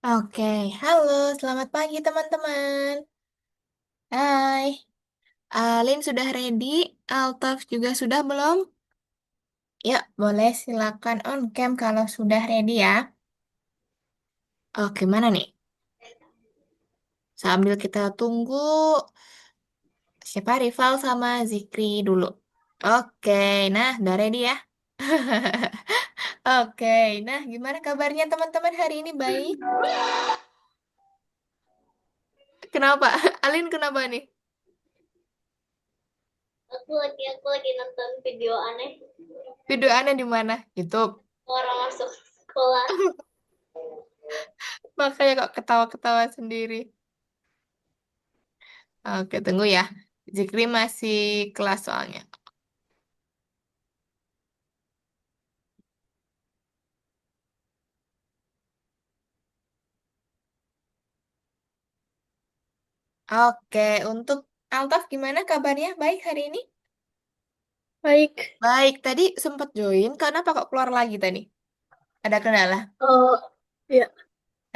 Oke, halo, selamat pagi teman-teman. Hai, Alin sudah ready? Altaf juga sudah belum? Ya, boleh silakan on cam kalau sudah ready ya. Oke, mana nih? Sambil kita tunggu siapa Rival sama Zikri dulu. Oke, nah udah ready ya? Oke, nah gimana kabarnya teman-teman hari ini baik? Kenapa? Alin kenapa nih? Aku lagi nonton video aneh Video aneh di mana? YouTube. orang masuk sekolah. Makanya kok ketawa-ketawa sendiri. Oke, tunggu ya. Zikri masih kelas soalnya. Oke, untuk Altaf gimana kabarnya? Baik hari ini? Baik. Baik, tadi sempat join. Kenapa kok keluar lagi tadi? Ada kendala? Oh, ya.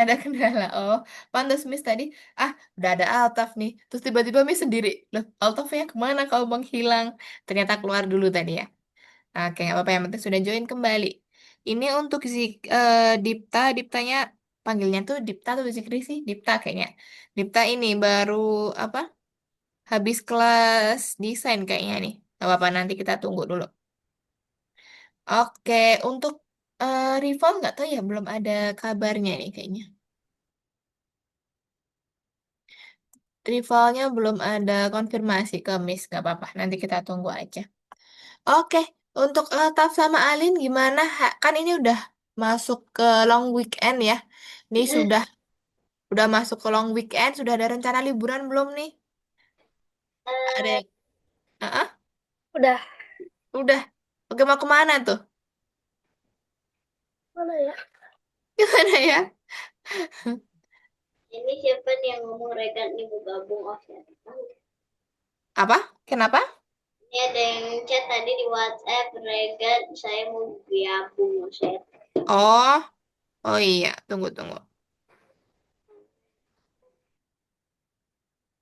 Ada kendala. Oh, pantas Miss tadi. Ah, udah ada Altaf nih. Terus tiba-tiba Miss sendiri. Loh, Altafnya kemana kau menghilang? Ternyata keluar dulu tadi ya. Oke, nggak apa-apa. Yang penting sudah join kembali. Ini untuk Dipta. Diptanya panggilnya tuh Dipta atau Zikri sih? Dipta kayaknya. Dipta ini baru apa? Habis kelas desain kayaknya nih. Gak apa-apa, nanti kita tunggu dulu. Oke, untuk Rival nggak tahu ya, belum ada kabarnya nih kayaknya. Rivalnya belum ada konfirmasi ke Miss, nggak apa-apa, nanti kita tunggu aja. Oke, untuk Taf sama Alin gimana? Kan ini udah masuk ke long weekend ya. Ini sudah masuk ke long weekend, sudah ada rencana liburan belum nih? Ada Eh, yang, ah, udah. udah. Oke, mau kemana tuh? Mana ya? Gimana ya? Ini siapa nih yang ngomong Regan nih mau gabung? Oh, siapa? Apa? Kenapa? Ini ada yang chat tadi di WhatsApp, Regan, saya mau gabung. Saya. Oh, oh iya, tunggu tunggu.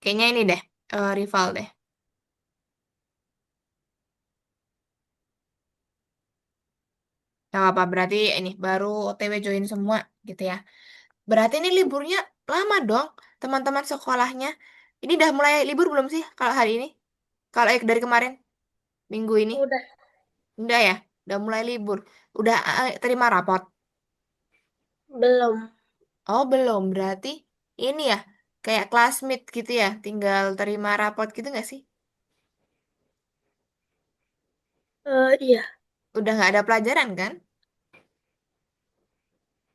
Kayaknya ini deh, rival deh. Gak apa berarti ini baru OTW join semua gitu ya. Berarti ini liburnya lama dong, teman-teman sekolahnya. Ini udah mulai libur belum sih kalau hari ini? Kalau dari kemarin, minggu ini? Udah. Udah ya, udah mulai libur. Udah terima rapot. Belum. Oh, belum. Berarti ini ya, kayak classmate gitu ya, tinggal terima rapot gitu nggak sih? Iya. Udah nggak ada pelajaran kan?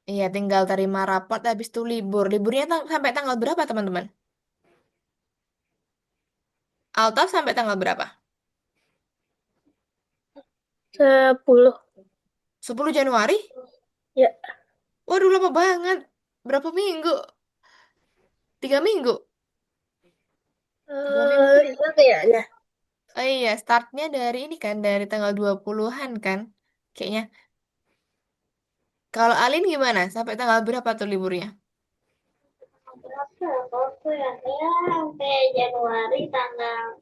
Iya, tinggal terima rapot habis itu libur. Liburnya sampai tanggal berapa, teman-teman? Altaf sampai tanggal berapa? 10. 10 Januari? Ya. Waduh, lama banget. Berapa minggu? 3 minggu? 3 minggu. Itu kayaknya. Oh iya, startnya dari ini kan, dari tanggal 20-an kan? Kayaknya. Kalau Alin gimana? Sampai tanggal berapa tuh liburnya? Berapa ya? Kalau aku ya sampai Januari tanggal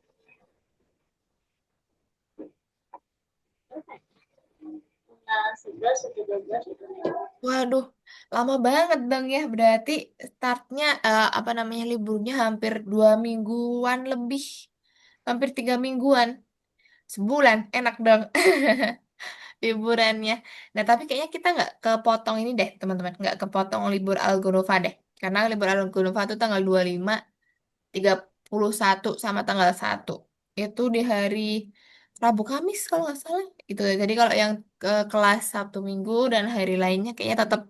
berapa ya? Tanggal 11 atau 12 itu. Waduh, lama banget dong ya. Berarti startnya, apa namanya, liburnya hampir 2 mingguan lebih. Hampir 3 mingguan. Sebulan, enak dong. Liburannya. Nah, tapi kayaknya kita nggak kepotong ini deh, teman-teman. Nggak kepotong libur Algonova deh. Karena libur Algonova itu tanggal 25, 31 sama tanggal 1. Itu di hari Rabu Kamis kalau nggak salah. Itu. Jadi kalau yang ke kelas Sabtu Minggu dan hari lainnya kayaknya tetap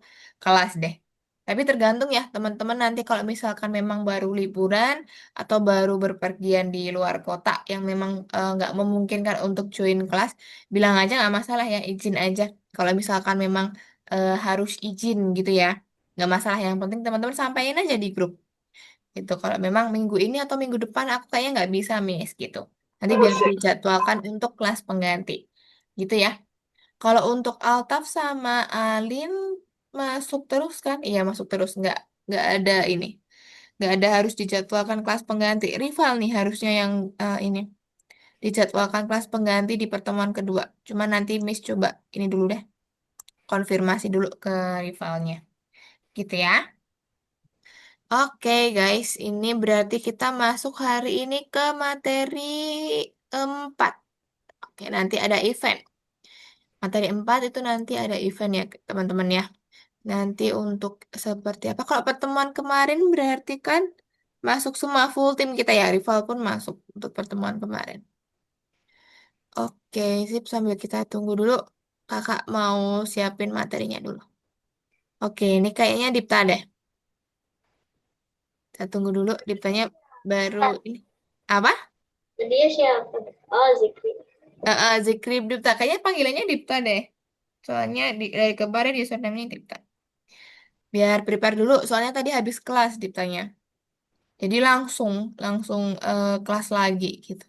kelas deh. Tapi tergantung ya teman-teman nanti kalau misalkan memang baru liburan atau baru berpergian di luar kota yang memang nggak memungkinkan untuk join kelas, bilang aja nggak masalah ya, izin aja. Kalau misalkan memang harus izin gitu ya, nggak masalah. Yang penting teman-teman sampaikan aja di grup gitu. Kalau memang minggu ini atau minggu depan aku kayaknya nggak bisa miss gitu. Nanti biar dijadwalkan untuk kelas pengganti gitu ya. Kalau untuk Altaf sama Alin masuk terus kan? Iya masuk terus, nggak ada ini, nggak ada harus dijadwalkan kelas pengganti. Rival nih harusnya yang ini dijadwalkan kelas pengganti di pertemuan kedua. Cuma nanti Miss coba ini dulu deh, konfirmasi dulu ke rivalnya, gitu ya. Oke guys, ini berarti kita masuk hari ini ke materi 4. Oke, nanti ada event. Materi 4 itu nanti ada event ya teman-teman ya. Nanti untuk seperti apa? Kalau pertemuan kemarin berarti kan masuk semua full tim kita ya. Rival pun masuk untuk pertemuan kemarin. Oke, sip. Sambil kita tunggu dulu. Kakak mau siapin materinya dulu. Oke, ini kayaknya Dipta deh. Kita tunggu dulu. Diptanya baru ini. Apa? Dia siapa? Oh, Zikri. Zikri Dipta. Kayaknya panggilannya Dipta deh. Soalnya dari kemarin username-nya Dipta. Biar prepare dulu. Soalnya tadi habis kelas Diptanya. Jadi langsung langsung kelas lagi gitu.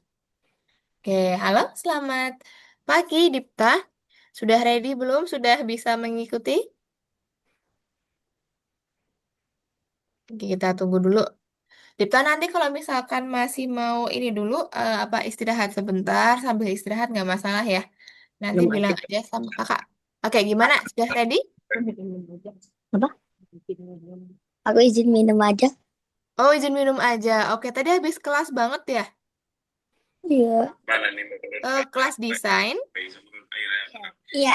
Oke, halo, selamat pagi Dipta. Sudah ready belum? Sudah bisa mengikuti? Oke, kita tunggu dulu. Dipta nanti kalau misalkan masih mau ini dulu apa istirahat sebentar sambil istirahat nggak masalah ya. Nanti Belum bilang ada. aja sama kakak. Oke, gimana? Sudah ready? Apa? Aku izin minum aja. Oh, izin minum aja. Oke, tadi habis kelas banget ya. Iya. Kelas desain. Iya.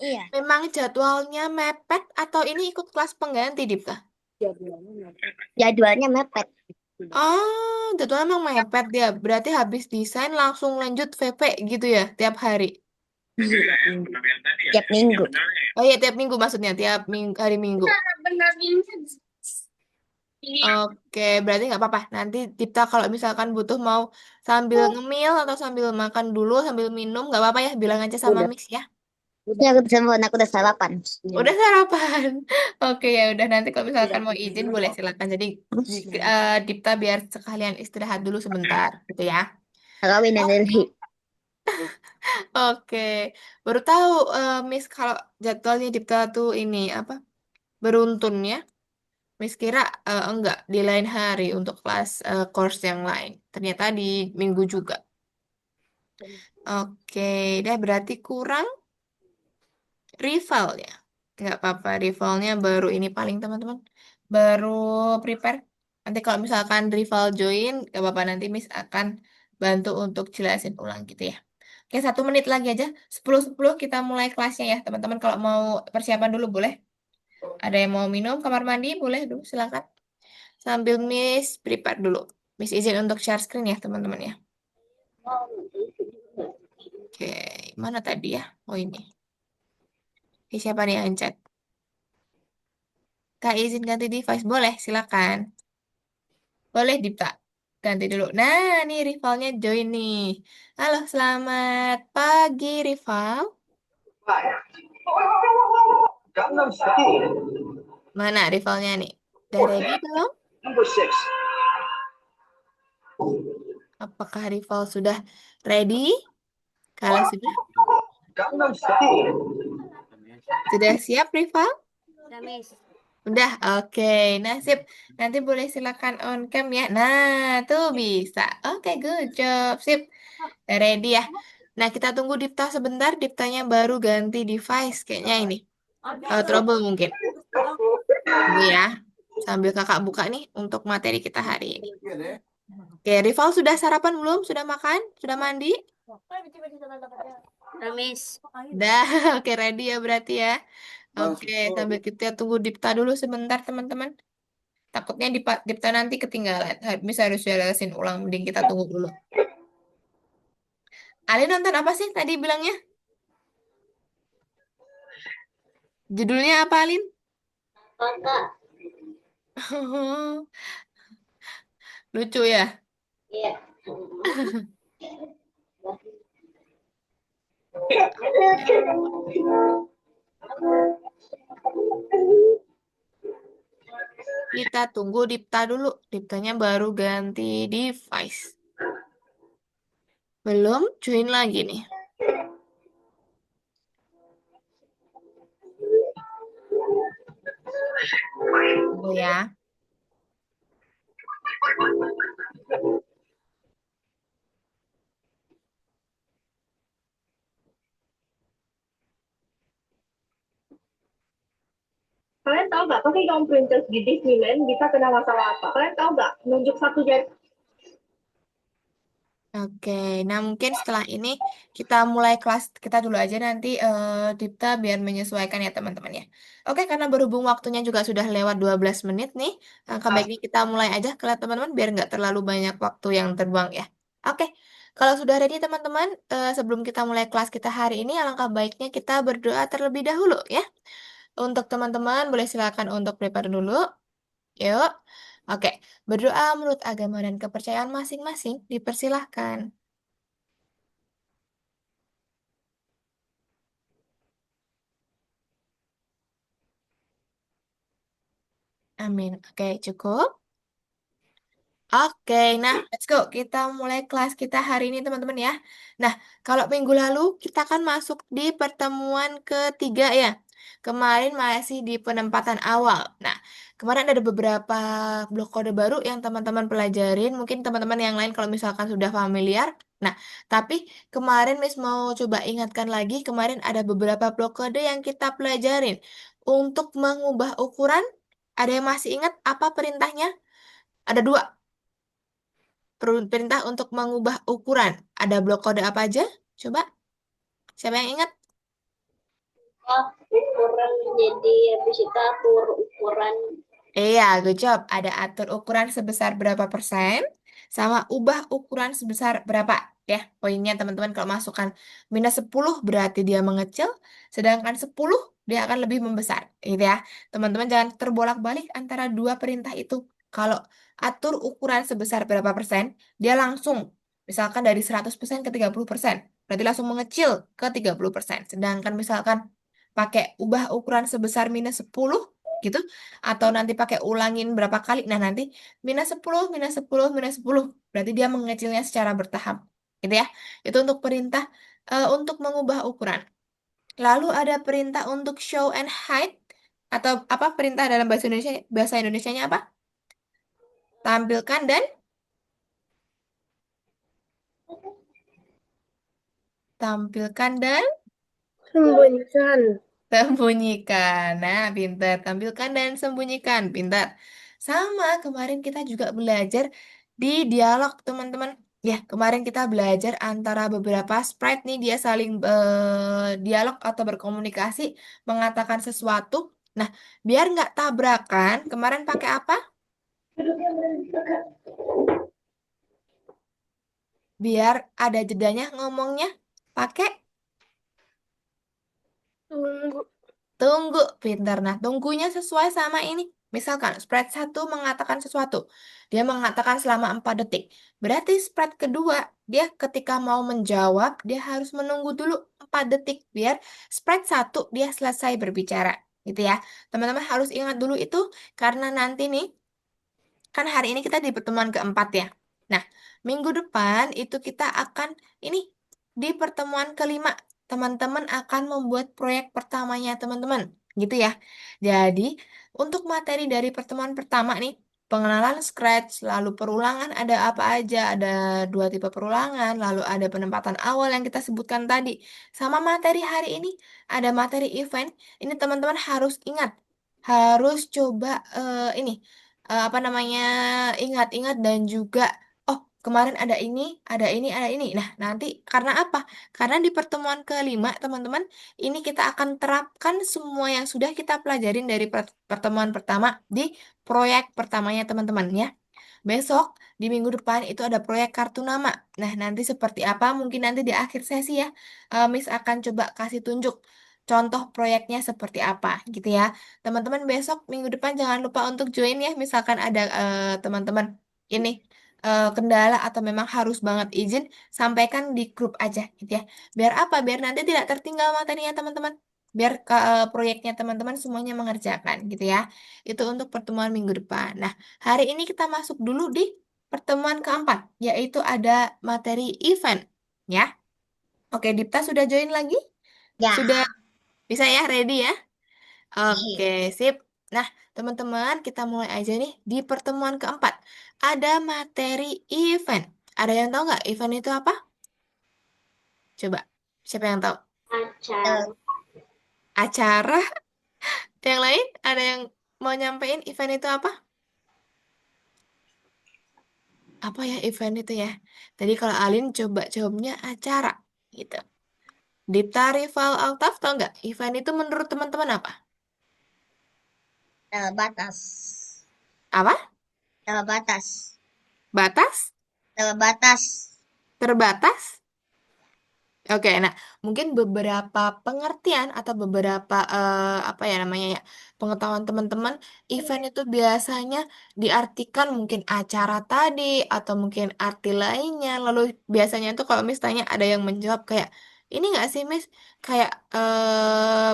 Iya. Memang jadwalnya mepet atau ini ikut kelas pengganti, Dipta? Jadwalnya mepet. Oh, jadwalnya memang mepet dia. Berarti habis desain langsung lanjut VP gitu ya, tiap hari. Tiap minggu. Oh iya, tiap minggu maksudnya, tiap hari Minggu. Oke, berarti nggak apa-apa. Nanti Dipta kalau misalkan butuh mau sambil ngemil atau sambil makan dulu, sambil minum, nggak apa-apa ya, bilang aja sama Udah. Mix ya. Ini aku telepon, aku udah sarapan. Udah sarapan. Oke ya udah nanti kalau misalkan mau izin boleh silakan. Jadi Dipta biar sekalian istirahat dulu sebentar gitu ya. Kawin Nelly. Oke, baru tahu Miss kalau jadwalnya Dipta tuh ini apa beruntun ya. Miss kira enggak di lain hari untuk kelas course yang lain. Ternyata di minggu juga. Oke, dah berarti kurang rival ya. Nggak apa-apa, rivalnya baru ini paling teman-teman. Baru prepare. Nanti kalau misalkan rival join, nggak apa-apa nanti Miss akan bantu untuk jelasin ulang gitu ya. Oke, 1 menit lagi aja. 10-10 kita mulai kelasnya ya, teman-teman. Kalau mau persiapan dulu boleh. Ada yang mau minum, kamar mandi, boleh dulu, silakan. Sambil Miss prepare dulu. Miss izin untuk share screen ya, teman-teman ya. Oke, mana tadi ya? Oh ini. Oke, siapa nih yang chat? Kak izin ganti device, boleh, silakan. Boleh Dipta. Ganti dulu. Nah, nih rivalnya join nih. Halo, selamat pagi rival. Gangnam Style. Mana rivalnya nih? Udah ready belum? Number 6. Apakah rival sudah ready? Kalau sudah, Gangnam Style. sudah siap rival? Gamis. Udah, oke. Nasib. Nanti boleh silakan on cam ya. Nah, tuh bisa. Oke, good job. Sip. Udah ready ya. Nah, kita tunggu Dipta sebentar. Diptanya baru ganti device. Kayaknya ini. Trouble mungkin. Tunggu ya. Sambil kakak buka nih untuk materi kita hari ini. Oke, Rival sudah sarapan belum? Sudah makan? Sudah mandi? Gamis. Udah, oke ready ya berarti ya. Oke, sambil kita tunggu Dipta dulu sebentar teman-teman. Takutnya Dipta nanti ketinggalan. Bisa harus jelasin ulang, mending kita tunggu dulu. Ali nonton apa sih tadi bilangnya? Judulnya apa, Alin? Kakak. Lucu ya. Iya. Kita tunggu Dipta dulu. Diptanya baru ganti device. Belum join lagi nih. Dulu ya. Kalian tahu nggak pakai gaun princess di Disneyland bisa kena masalah apa? Kalian tahu nggak? Nunjuk satu jari. Oke, nah mungkin setelah ini kita mulai kelas kita dulu aja nanti Dipta biar menyesuaikan ya teman-teman ya. Oke, karena berhubung waktunya juga sudah lewat 12 menit nih, langkah baiknya kita mulai aja ke teman-teman biar nggak terlalu banyak waktu yang terbuang ya. Oke, kalau sudah ready teman-teman, sebelum kita mulai kelas kita hari ini, alangkah baiknya kita berdoa terlebih dahulu ya. Untuk teman-teman boleh silakan untuk prepare dulu. Yuk. Oke, berdoa menurut agama dan kepercayaan masing-masing dipersilahkan. Amin. Oke, cukup. Oke, nah let's go. Kita mulai kelas kita hari ini teman-teman ya. Nah, kalau minggu lalu kita kan masuk di pertemuan ketiga ya. Kemarin masih di penempatan awal. Nah, kemarin ada beberapa blok kode baru yang teman-teman pelajarin. Mungkin teman-teman yang lain kalau misalkan sudah familiar. Nah, tapi kemarin Miss mau coba ingatkan lagi, kemarin ada beberapa blok kode yang kita pelajarin. Untuk mengubah ukuran, ada yang masih ingat apa perintahnya? Ada dua. Perintah untuk mengubah ukuran. Ada blok kode apa aja? Coba, siapa yang ingat? Ukuran menjadi habis itu atur ukuran Iya, good job. Ada atur ukuran sebesar berapa persen, sama ubah ukuran sebesar berapa. Ya, poinnya teman-teman kalau masukkan -10 berarti dia mengecil, sedangkan 10 dia akan lebih membesar. Gitu ya. Teman-teman jangan terbolak-balik antara dua perintah itu. Kalau atur ukuran sebesar berapa persen, dia langsung, misalkan dari 100% ke 30%, berarti langsung mengecil ke 30%. Sedangkan misalkan pakai ubah ukuran sebesar -10, gitu atau nanti pakai ulangin berapa kali. Nah, nanti -10, -10, -10. Berarti dia mengecilnya secara bertahap. Gitu ya. Itu untuk perintah untuk mengubah ukuran. Lalu ada perintah untuk show and hide atau apa perintah dalam bahasa Indonesia, bahasa Indonesianya apa? Tampilkan dan tampilkan dan Sembunyikan. sembunyikan. Nah, pintar. Tampilkan dan sembunyikan. Pintar. Sama, kemarin kita juga belajar di dialog, teman-teman. Ya, kemarin kita belajar antara beberapa sprite nih, dia saling dialog atau berkomunikasi, mengatakan sesuatu. Nah, biar nggak tabrakan, kemarin pakai apa? Biar ada jedanya ngomongnya. Pakai Tunggu. tunggu, pintar. Nah, tunggunya sesuai sama ini. Misalkan, spread satu mengatakan sesuatu. Dia mengatakan selama 4 detik. Berarti spread kedua, dia ketika mau menjawab, dia harus menunggu dulu 4 detik. Biar spread satu dia selesai berbicara. Gitu ya. Teman-teman harus ingat dulu itu, karena nanti nih, kan hari ini kita di pertemuan keempat ya. Nah, minggu depan itu kita akan ini di pertemuan kelima. Teman-teman akan membuat proyek pertamanya teman-teman. Gitu ya. Jadi, untuk materi dari pertemuan pertama nih, pengenalan Scratch, lalu perulangan ada apa aja? Ada dua tipe perulangan, lalu ada penempatan awal yang kita sebutkan tadi. Sama materi hari ini, ada materi event. Ini teman-teman harus ingat. Harus coba ini apa namanya ingat-ingat dan juga oh kemarin ada ini ada ini ada ini. Nah nanti karena apa? Karena di pertemuan kelima teman-teman ini kita akan terapkan semua yang sudah kita pelajarin dari pertemuan pertama di proyek pertamanya teman-teman ya. Besok di minggu depan itu ada proyek kartu nama. Nah, nanti seperti apa? Mungkin nanti di akhir sesi ya, Miss akan coba kasih tunjuk contoh proyeknya seperti apa gitu ya. Teman-teman besok minggu depan jangan lupa untuk join ya. Misalkan ada teman-teman ini kendala atau memang harus banget izin, sampaikan di grup aja gitu ya. Biar apa? Biar nanti tidak tertinggal materinya teman-teman. Biar proyeknya teman-teman semuanya mengerjakan gitu ya. Itu untuk pertemuan minggu depan. Nah, hari ini kita masuk dulu di pertemuan keempat, yaitu ada materi event. Ya, oke, Dipta sudah join lagi? ya. Sudah bisa ya, ready ya? Oke, sip. Nah, teman-teman, kita mulai aja nih di pertemuan keempat. Ada materi event. Ada yang tahu nggak event itu apa? Coba, siapa yang tahu? Acara. Eh, Acara. Yang lain, ada yang mau nyampein event itu apa? Apa ya event itu ya? Tadi kalau Alin coba jawabnya acara, gitu. Dipta, Rival, Altaf, tau nggak? Event itu menurut teman-teman apa? batas. Apa? Batas. Batas? Batas. Terbatas? Oke, nah mungkin beberapa pengertian atau beberapa apa ya namanya ya pengetahuan teman-teman, event itu biasanya diartikan mungkin acara tadi atau mungkin arti lainnya. Lalu biasanya tuh kalau misalnya ada yang menjawab kayak ini nggak sih Miss, kayak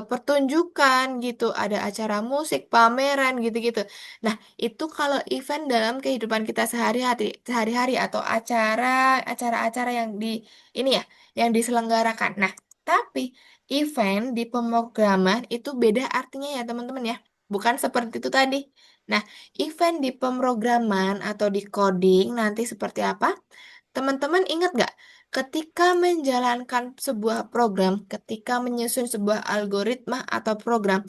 pertunjukan gitu, ada acara musik, pameran gitu-gitu. Nah itu kalau event dalam kehidupan kita sehari-hari atau acara-acara yang di ini ya yang diselenggarakan. Nah, tapi event di pemrograman itu beda artinya ya teman-teman ya. Bukan seperti itu tadi. Nah, event di pemrograman atau di coding nanti seperti apa? Teman-teman ingat nggak? Ketika menjalankan sebuah program, ketika menyusun sebuah algoritma atau program,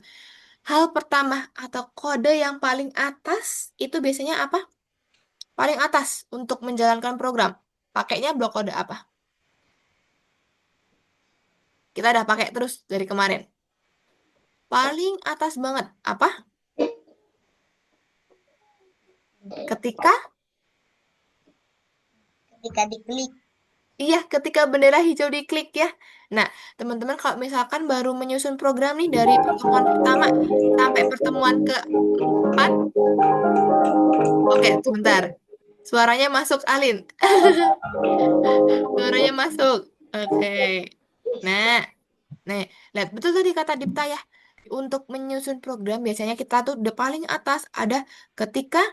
hal pertama atau kode yang paling atas itu biasanya apa? Paling atas untuk menjalankan program. Pakainya blok kode apa? Kita udah pakai terus dari kemarin. Paling atas banget. Apa? Ketika? Ketika diklik. Iya, ketika bendera hijau diklik ya. Nah, teman-teman kalau misalkan baru menyusun program nih dari pertemuan pertama sampai pertemuan keempat. Oke, sebentar. Suaranya masuk, Alin. Suaranya masuk. Oke. Nah, nih, lihat betul tadi kata Dipta ya. Untuk menyusun program biasanya kita tuh the paling atas ada ketika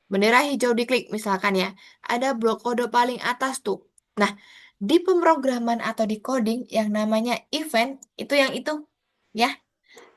bendera hijau diklik misalkan ya. Ada blok kode paling atas tuh. Nah, di pemrograman atau di coding yang namanya event itu yang itu ya,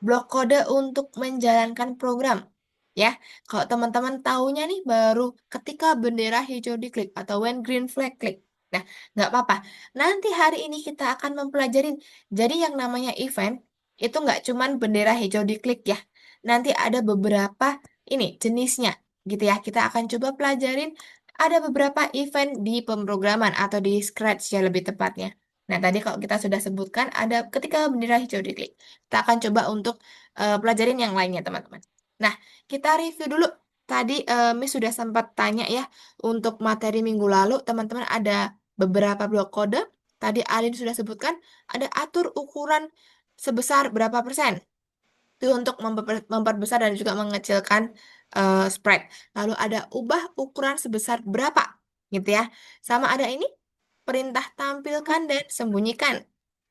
blok kode untuk menjalankan program. Ya, kalau teman-teman taunya nih baru ketika bendera hijau diklik atau when green flag klik. Nah, nggak apa-apa. Nanti hari ini kita akan mempelajarin. Jadi yang namanya event itu nggak cuman bendera hijau diklik ya. Nanti ada beberapa ini jenisnya gitu ya. Kita akan coba pelajarin ada beberapa event di pemrograman atau di Scratch ya lebih tepatnya. Nah, tadi kalau kita sudah sebutkan ada ketika bendera hijau diklik. Kita akan coba untuk pelajarin yang lainnya, teman-teman. Nah, kita review dulu. Tadi Miss sudah sempat tanya ya, untuk materi minggu lalu, teman-teman ada beberapa blok kode. Tadi Alin sudah sebutkan, ada atur ukuran sebesar berapa persen. Itu untuk memperbesar dan juga mengecilkan spread. Lalu ada ubah ukuran sebesar berapa, gitu ya. Sama ada ini, perintah tampilkan dan sembunyikan.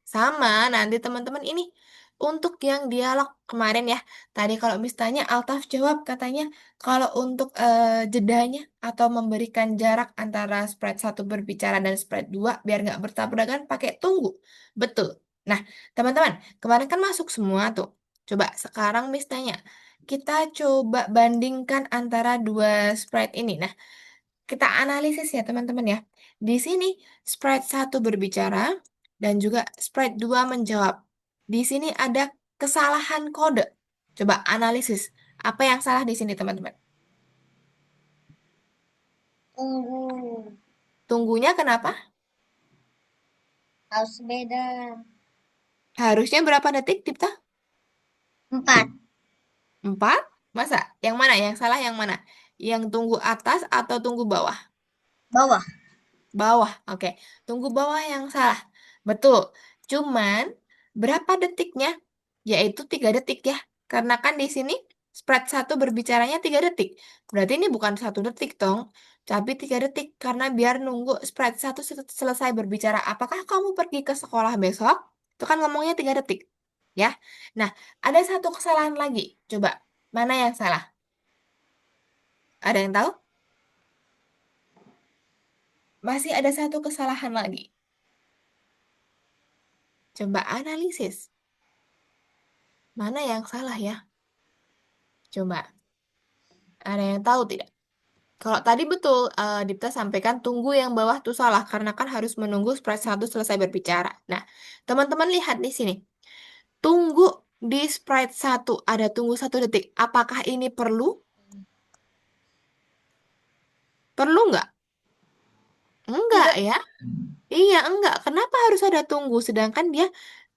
Sama nanti teman-teman ini untuk yang dialog kemarin ya. Tadi kalau misalnya Altaf jawab katanya kalau untuk jedanya atau memberikan jarak antara spread satu berbicara dan spread dua biar nggak bertabrakan pakai tunggu. Betul. Nah, teman-teman, kemarin kan masuk semua tuh. Coba sekarang misalnya kita coba bandingkan antara dua spread ini. Nah, kita analisis ya teman-teman ya. Di sini spread satu berbicara dan juga spread 2 menjawab. Di sini ada kesalahan kode. Coba analisis. Apa yang salah di sini teman-teman? Tunggu. Tunggunya kenapa? Harus beda. Harusnya berapa detik, Dipta? 4. 4? Masa? Yang mana? Yang salah yang mana? Yang tunggu atas atau tunggu bawah? Bawah. Bawah, oke. Tunggu bawah yang salah. Betul. Cuman berapa detiknya? Yaitu 3 detik ya. Karena kan di sini spread satu berbicaranya 3 detik. Berarti ini bukan 1 detik dong. Tapi 3 detik. Karena biar nunggu spread satu selesai berbicara. Apakah kamu pergi ke sekolah besok? Itu kan ngomongnya 3 detik. Ya. Nah, ada satu kesalahan lagi. Coba, mana yang salah? Ada yang tahu? Masih ada satu kesalahan lagi. Coba analisis. Mana yang salah ya? Coba, ada yang tahu tidak? Kalau tadi betul, Dipta sampaikan tunggu yang bawah tuh salah, karena kan harus menunggu sprite 1 selesai berbicara. Nah, teman-teman lihat di sini. Tunggu di sprite 1, ada tunggu 1 detik. Apakah ini perlu? Perlu nggak? Enggak Tidak. ya. Iya, enggak. Kenapa harus ada tunggu? Sedangkan dia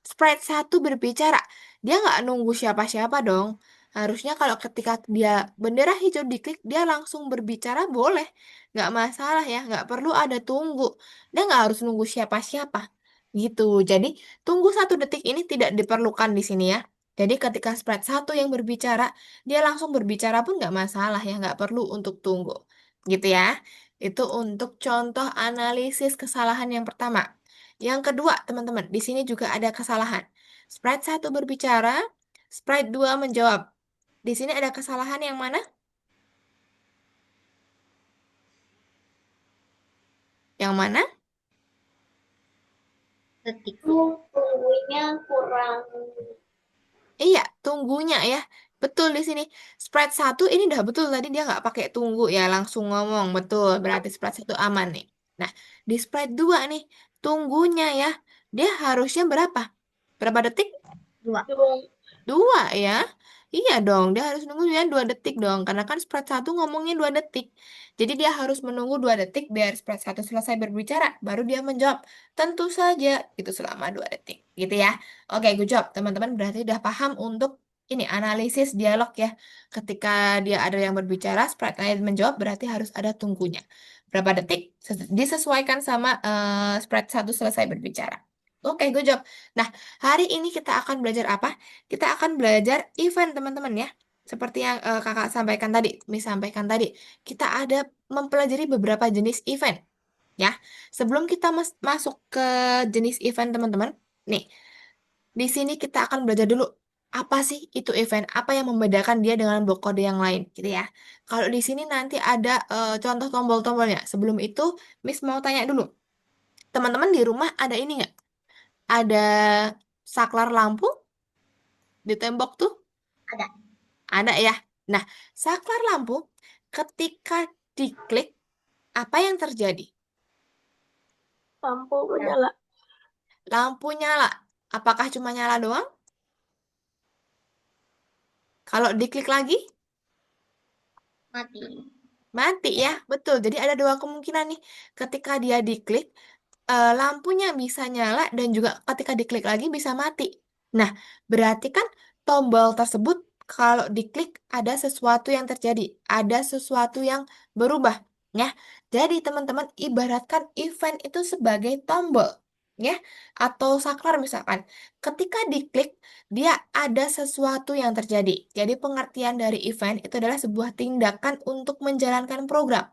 sprite 1 berbicara. Dia nggak nunggu siapa-siapa dong. Harusnya kalau ketika dia bendera hijau diklik, dia langsung berbicara boleh. Nggak masalah ya. Nggak perlu ada tunggu. Dia nggak harus nunggu siapa-siapa. Gitu. Jadi, tunggu 1 detik ini tidak diperlukan di sini ya. Jadi ketika sprite 1 yang berbicara, dia langsung berbicara pun nggak masalah ya. Nggak perlu untuk tunggu. Gitu ya. Itu untuk contoh analisis kesalahan yang pertama. Yang kedua, teman-teman, di sini juga ada kesalahan. Sprite 1 berbicara, Sprite 2 menjawab. Di sini ada kesalahan yang mana? Yang mana? Detik. Tunggunya kurang. Iya, tunggunya ya. Betul di sini. Sprite 1 ini udah betul tadi dia nggak pakai tunggu ya, langsung ngomong. Betul, berarti Sprite 1 aman nih. Nah, di Sprite 2 nih, tunggunya ya. Dia harusnya berapa? Berapa detik? 2. Dua. 2 ya. Iya dong, dia harus nunggu ya 2 detik dong. Karena kan Sprite 1 ngomongnya 2 detik. Jadi dia harus menunggu 2 detik biar Sprite 1 selesai berbicara. Baru dia menjawab. Tentu saja itu selama 2 detik. Gitu ya. Oke, good job. Teman-teman berarti udah paham untuk ini analisis dialog ya. Ketika dia ada yang berbicara, Sprite lain menjawab berarti harus ada tunggunya. Berapa detik? Disesuaikan sama Sprite 1 selesai berbicara. Oke, good job. Nah, hari ini kita akan belajar apa? Kita akan belajar event teman-teman ya. Seperti yang kakak sampaikan tadi, Miss sampaikan tadi, kita ada mempelajari beberapa jenis event ya. Sebelum kita masuk ke jenis event teman-teman, nih di sini kita akan belajar dulu apa sih itu event, apa yang membedakan dia dengan blok kode yang lain, gitu ya. Kalau di sini nanti ada contoh tombol-tombolnya. Sebelum itu, Miss mau tanya dulu, teman-teman di rumah ada ini nggak? Ada saklar lampu di tembok tuh? Ada. Ada ya. Nah, saklar lampu ketika diklik, apa yang terjadi? Lampu menyala. Lampu nyala. Apakah cuma nyala doang? Kalau diklik lagi, Mati. mati ya. Betul. Jadi ada 2 kemungkinan nih. Ketika dia diklik, lampunya bisa nyala dan juga ketika diklik lagi bisa mati. Nah, berarti kan tombol tersebut kalau diklik ada sesuatu yang terjadi, ada sesuatu yang berubah, ya. Jadi teman-teman ibaratkan event itu sebagai tombol, ya, atau saklar misalkan. Ketika diklik, dia ada sesuatu yang terjadi. Jadi pengertian dari event itu adalah sebuah tindakan untuk menjalankan program.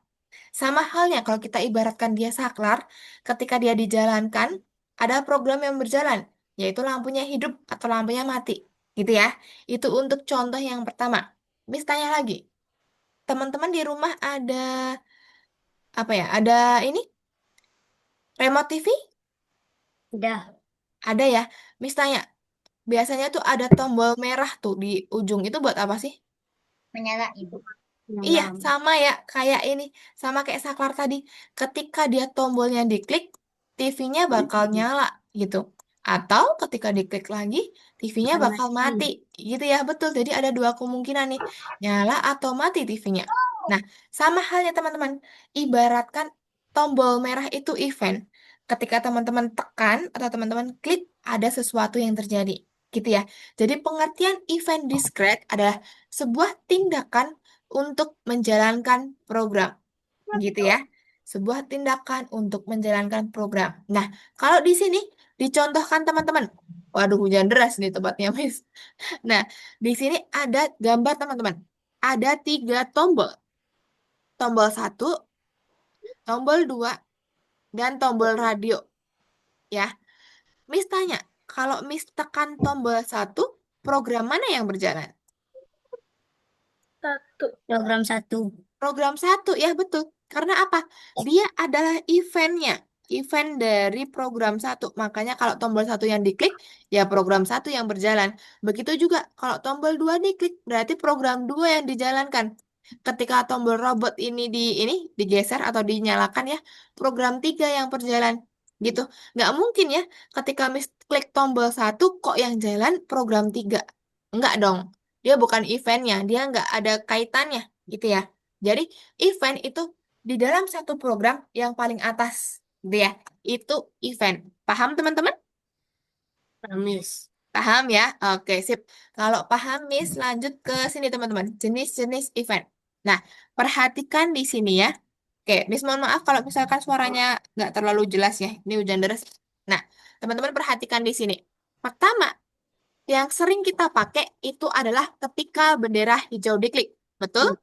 Sama halnya kalau kita ibaratkan dia saklar, ketika dia dijalankan, ada program yang berjalan, yaitu lampunya hidup atau lampunya mati. Gitu ya. Itu untuk contoh yang pertama. Miss tanya lagi, teman-teman di rumah ada apa ya? Ada ini remote TV? Udah. Ada ya. Miss tanya, biasanya tuh ada tombol merah tuh di ujung. Itu buat apa sih? Menyalain. Iya, Nyala. sama ya, kayak ini, sama kayak saklar tadi. Ketika dia tombolnya diklik, TV-nya bakal nyala gitu. Atau ketika diklik lagi, TV-nya bakal mati. Gitu ya, betul. Jadi ada 2 kemungkinan nih, nyala atau mati TV-nya. Nah, sama halnya teman-teman. Ibaratkan tombol merah itu event. Ketika teman-teman tekan atau teman-teman klik, ada sesuatu yang terjadi. Gitu ya. Jadi pengertian event discrete adalah sebuah tindakan untuk menjalankan program, gitu ya. Sebuah tindakan untuk menjalankan program. Nah, kalau di sini dicontohkan teman-teman. Waduh, hujan deras nih tempatnya, Miss. Nah, di sini ada gambar teman-teman. Ada 3 tombol. Tombol 1, tombol 2, dan tombol radio. Ya, Miss tanya, kalau Miss tekan tombol 1, program mana yang berjalan? Satu. Program 1. Program 1, ya betul. Karena apa? Dia adalah eventnya. event dari program satu. Makanya kalau tombol satu yang diklik, ya program satu yang berjalan. Begitu juga kalau tombol dua diklik, berarti program dua yang dijalankan. Ketika tombol robot ini digeser atau dinyalakan ya, program tiga yang berjalan. Gitu. Nggak mungkin ya, ketika Miss klik tombol satu, kok yang jalan program tiga. Enggak dong. Dia bukan eventnya, dia nggak ada kaitannya gitu ya. Jadi event itu di dalam satu program yang paling atas, gitu ya. Itu event. Paham teman-teman? Miss. Paham ya? Oke, sip. Kalau paham, Miss, lanjut ke sini teman-teman. Jenis-jenis event. Nah, perhatikan di sini ya. Oke, Miss mohon maaf kalau misalkan suaranya nggak terlalu jelas ya. Ini hujan deras. Nah, teman-teman perhatikan di sini. Pertama, yang sering kita pakai itu adalah ketika bendera hijau diklik. Betul?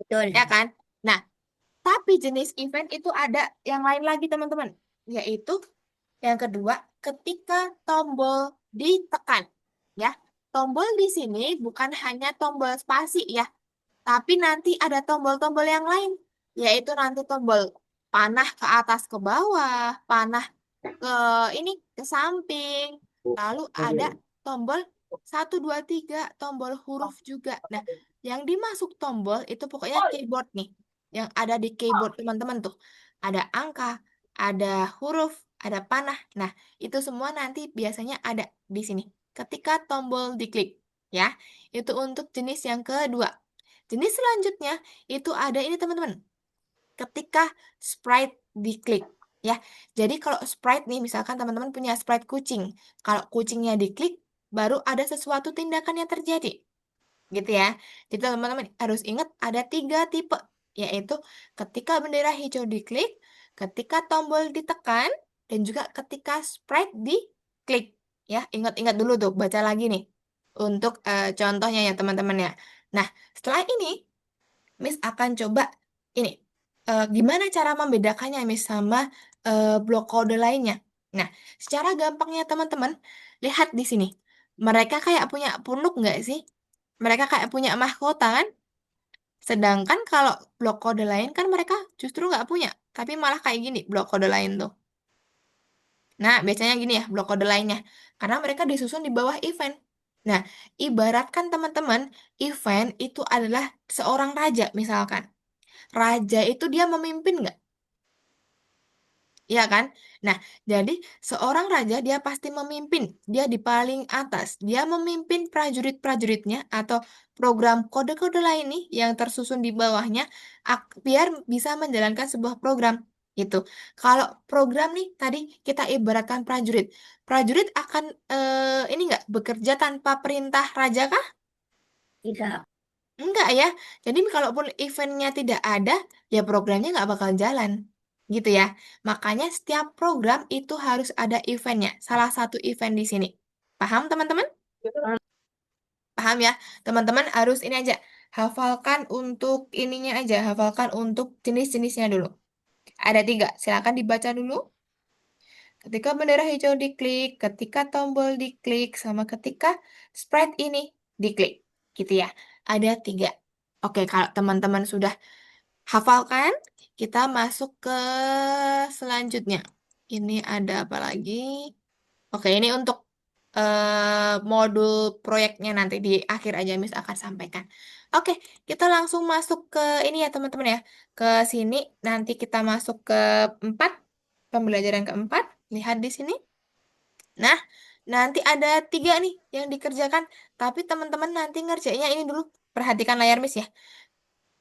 Betul. Ya kan? Nah, tapi jenis event itu ada yang lain lagi, teman-teman. Yaitu yang kedua, ketika tombol ditekan. Ya, tombol di sini bukan hanya tombol spasi ya, tapi nanti ada tombol-tombol yang lain. Yaitu nanti tombol panah ke atas ke bawah, panah ke ini ke samping. Lalu ada tombol 1, 2, 3 tombol huruf juga. Nah, yang dimasuk tombol itu pokoknya keyboard nih. Yang ada di keyboard teman-teman tuh. Ada angka, ada huruf, ada panah. Nah, itu semua nanti biasanya ada di sini. Ketika tombol diklik, ya. Itu untuk jenis yang kedua. Jenis selanjutnya itu ada ini teman-teman. Ketika sprite diklik, ya. Jadi kalau sprite nih, misalkan teman-teman punya sprite kucing. Kalau kucingnya diklik, baru ada sesuatu tindakan yang terjadi. Gitu ya. Jadi teman-teman harus ingat ada 3 tipe. Yaitu ketika bendera hijau diklik, ketika tombol ditekan, dan juga ketika sprite diklik. Ya, ingat-ingat dulu tuh, baca lagi nih. Untuk contohnya ya teman-teman ya. Nah, setelah ini, Miss akan coba ini. Gimana cara membedakannya, Miss, sama blok kode lainnya? Nah, secara gampangnya teman-teman, lihat di sini. Mereka kayak punya punuk nggak sih? Mereka kayak punya mahkota kan? Sedangkan kalau blok kode lain kan mereka justru nggak punya. Tapi malah kayak gini blok kode lain tuh. Nah, biasanya gini ya blok kode lainnya. Karena mereka disusun di bawah event. Nah, ibaratkan teman-teman, event itu adalah seorang raja misalkan. Raja itu dia memimpin nggak? Iya kan? Nah, jadi seorang raja dia pasti memimpin. Dia di paling atas. Dia memimpin prajurit-prajuritnya atau program kode-kode lain nih yang tersusun di bawahnya biar bisa menjalankan sebuah program. Itu. Kalau program nih tadi kita ibaratkan prajurit. Prajurit akan ini nggak bekerja tanpa perintah raja kah? Tidak. Enggak ya. Jadi kalaupun eventnya tidak ada, ya programnya nggak bakal jalan. Gitu ya. Makanya setiap program itu harus ada eventnya. Salah satu event di sini. Paham teman-teman? Paham ya? Teman-teman harus ini aja. Hafalkan untuk ininya aja. Hafalkan untuk jenis-jenisnya dulu. Ada 3. Silakan dibaca dulu. Ketika bendera hijau diklik, ketika tombol diklik, sama ketika sprite ini diklik. Gitu ya. Ada 3. Oke, kalau teman-teman sudah hafalkan, kita masuk ke selanjutnya. Ini ada apa lagi? Oke, ini untuk modul proyeknya nanti di akhir aja Miss akan sampaikan. Oke, kita langsung masuk ke ini ya teman-teman ya. Ke sini nanti kita masuk ke 4, pembelajaran keempat. Lihat di sini. Nah, nanti ada 3 nih yang dikerjakan. Tapi teman-teman nanti ngerjainnya ini dulu. Perhatikan layar Miss ya.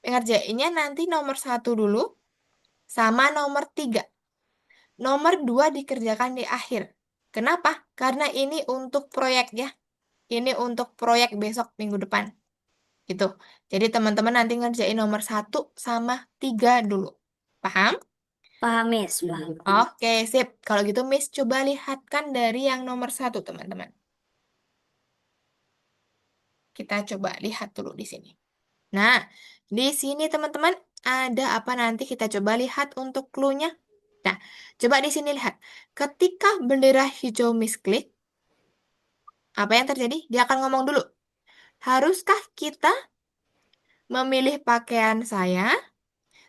Ngerjainnya nanti nomor 1 dulu sama nomor 3. Nomor 2 dikerjakan di akhir. Kenapa? Karena ini untuk proyek ya. Ini untuk proyek besok minggu depan. Gitu. Jadi teman-teman nanti ngerjain nomor 1 sama 3 dulu. Paham? Paham, Miss. Paham. Oke, sip. Kalau gitu Miss coba lihatkan dari yang nomor 1 teman-teman. Kita coba lihat dulu di sini. Nah, di sini teman-teman ada apa nanti kita coba lihat untuk clue-nya. Nah, coba di sini lihat. Ketika bendera hijau misklik, apa yang terjadi? Dia akan ngomong dulu. Haruskah kita memilih pakaian saya?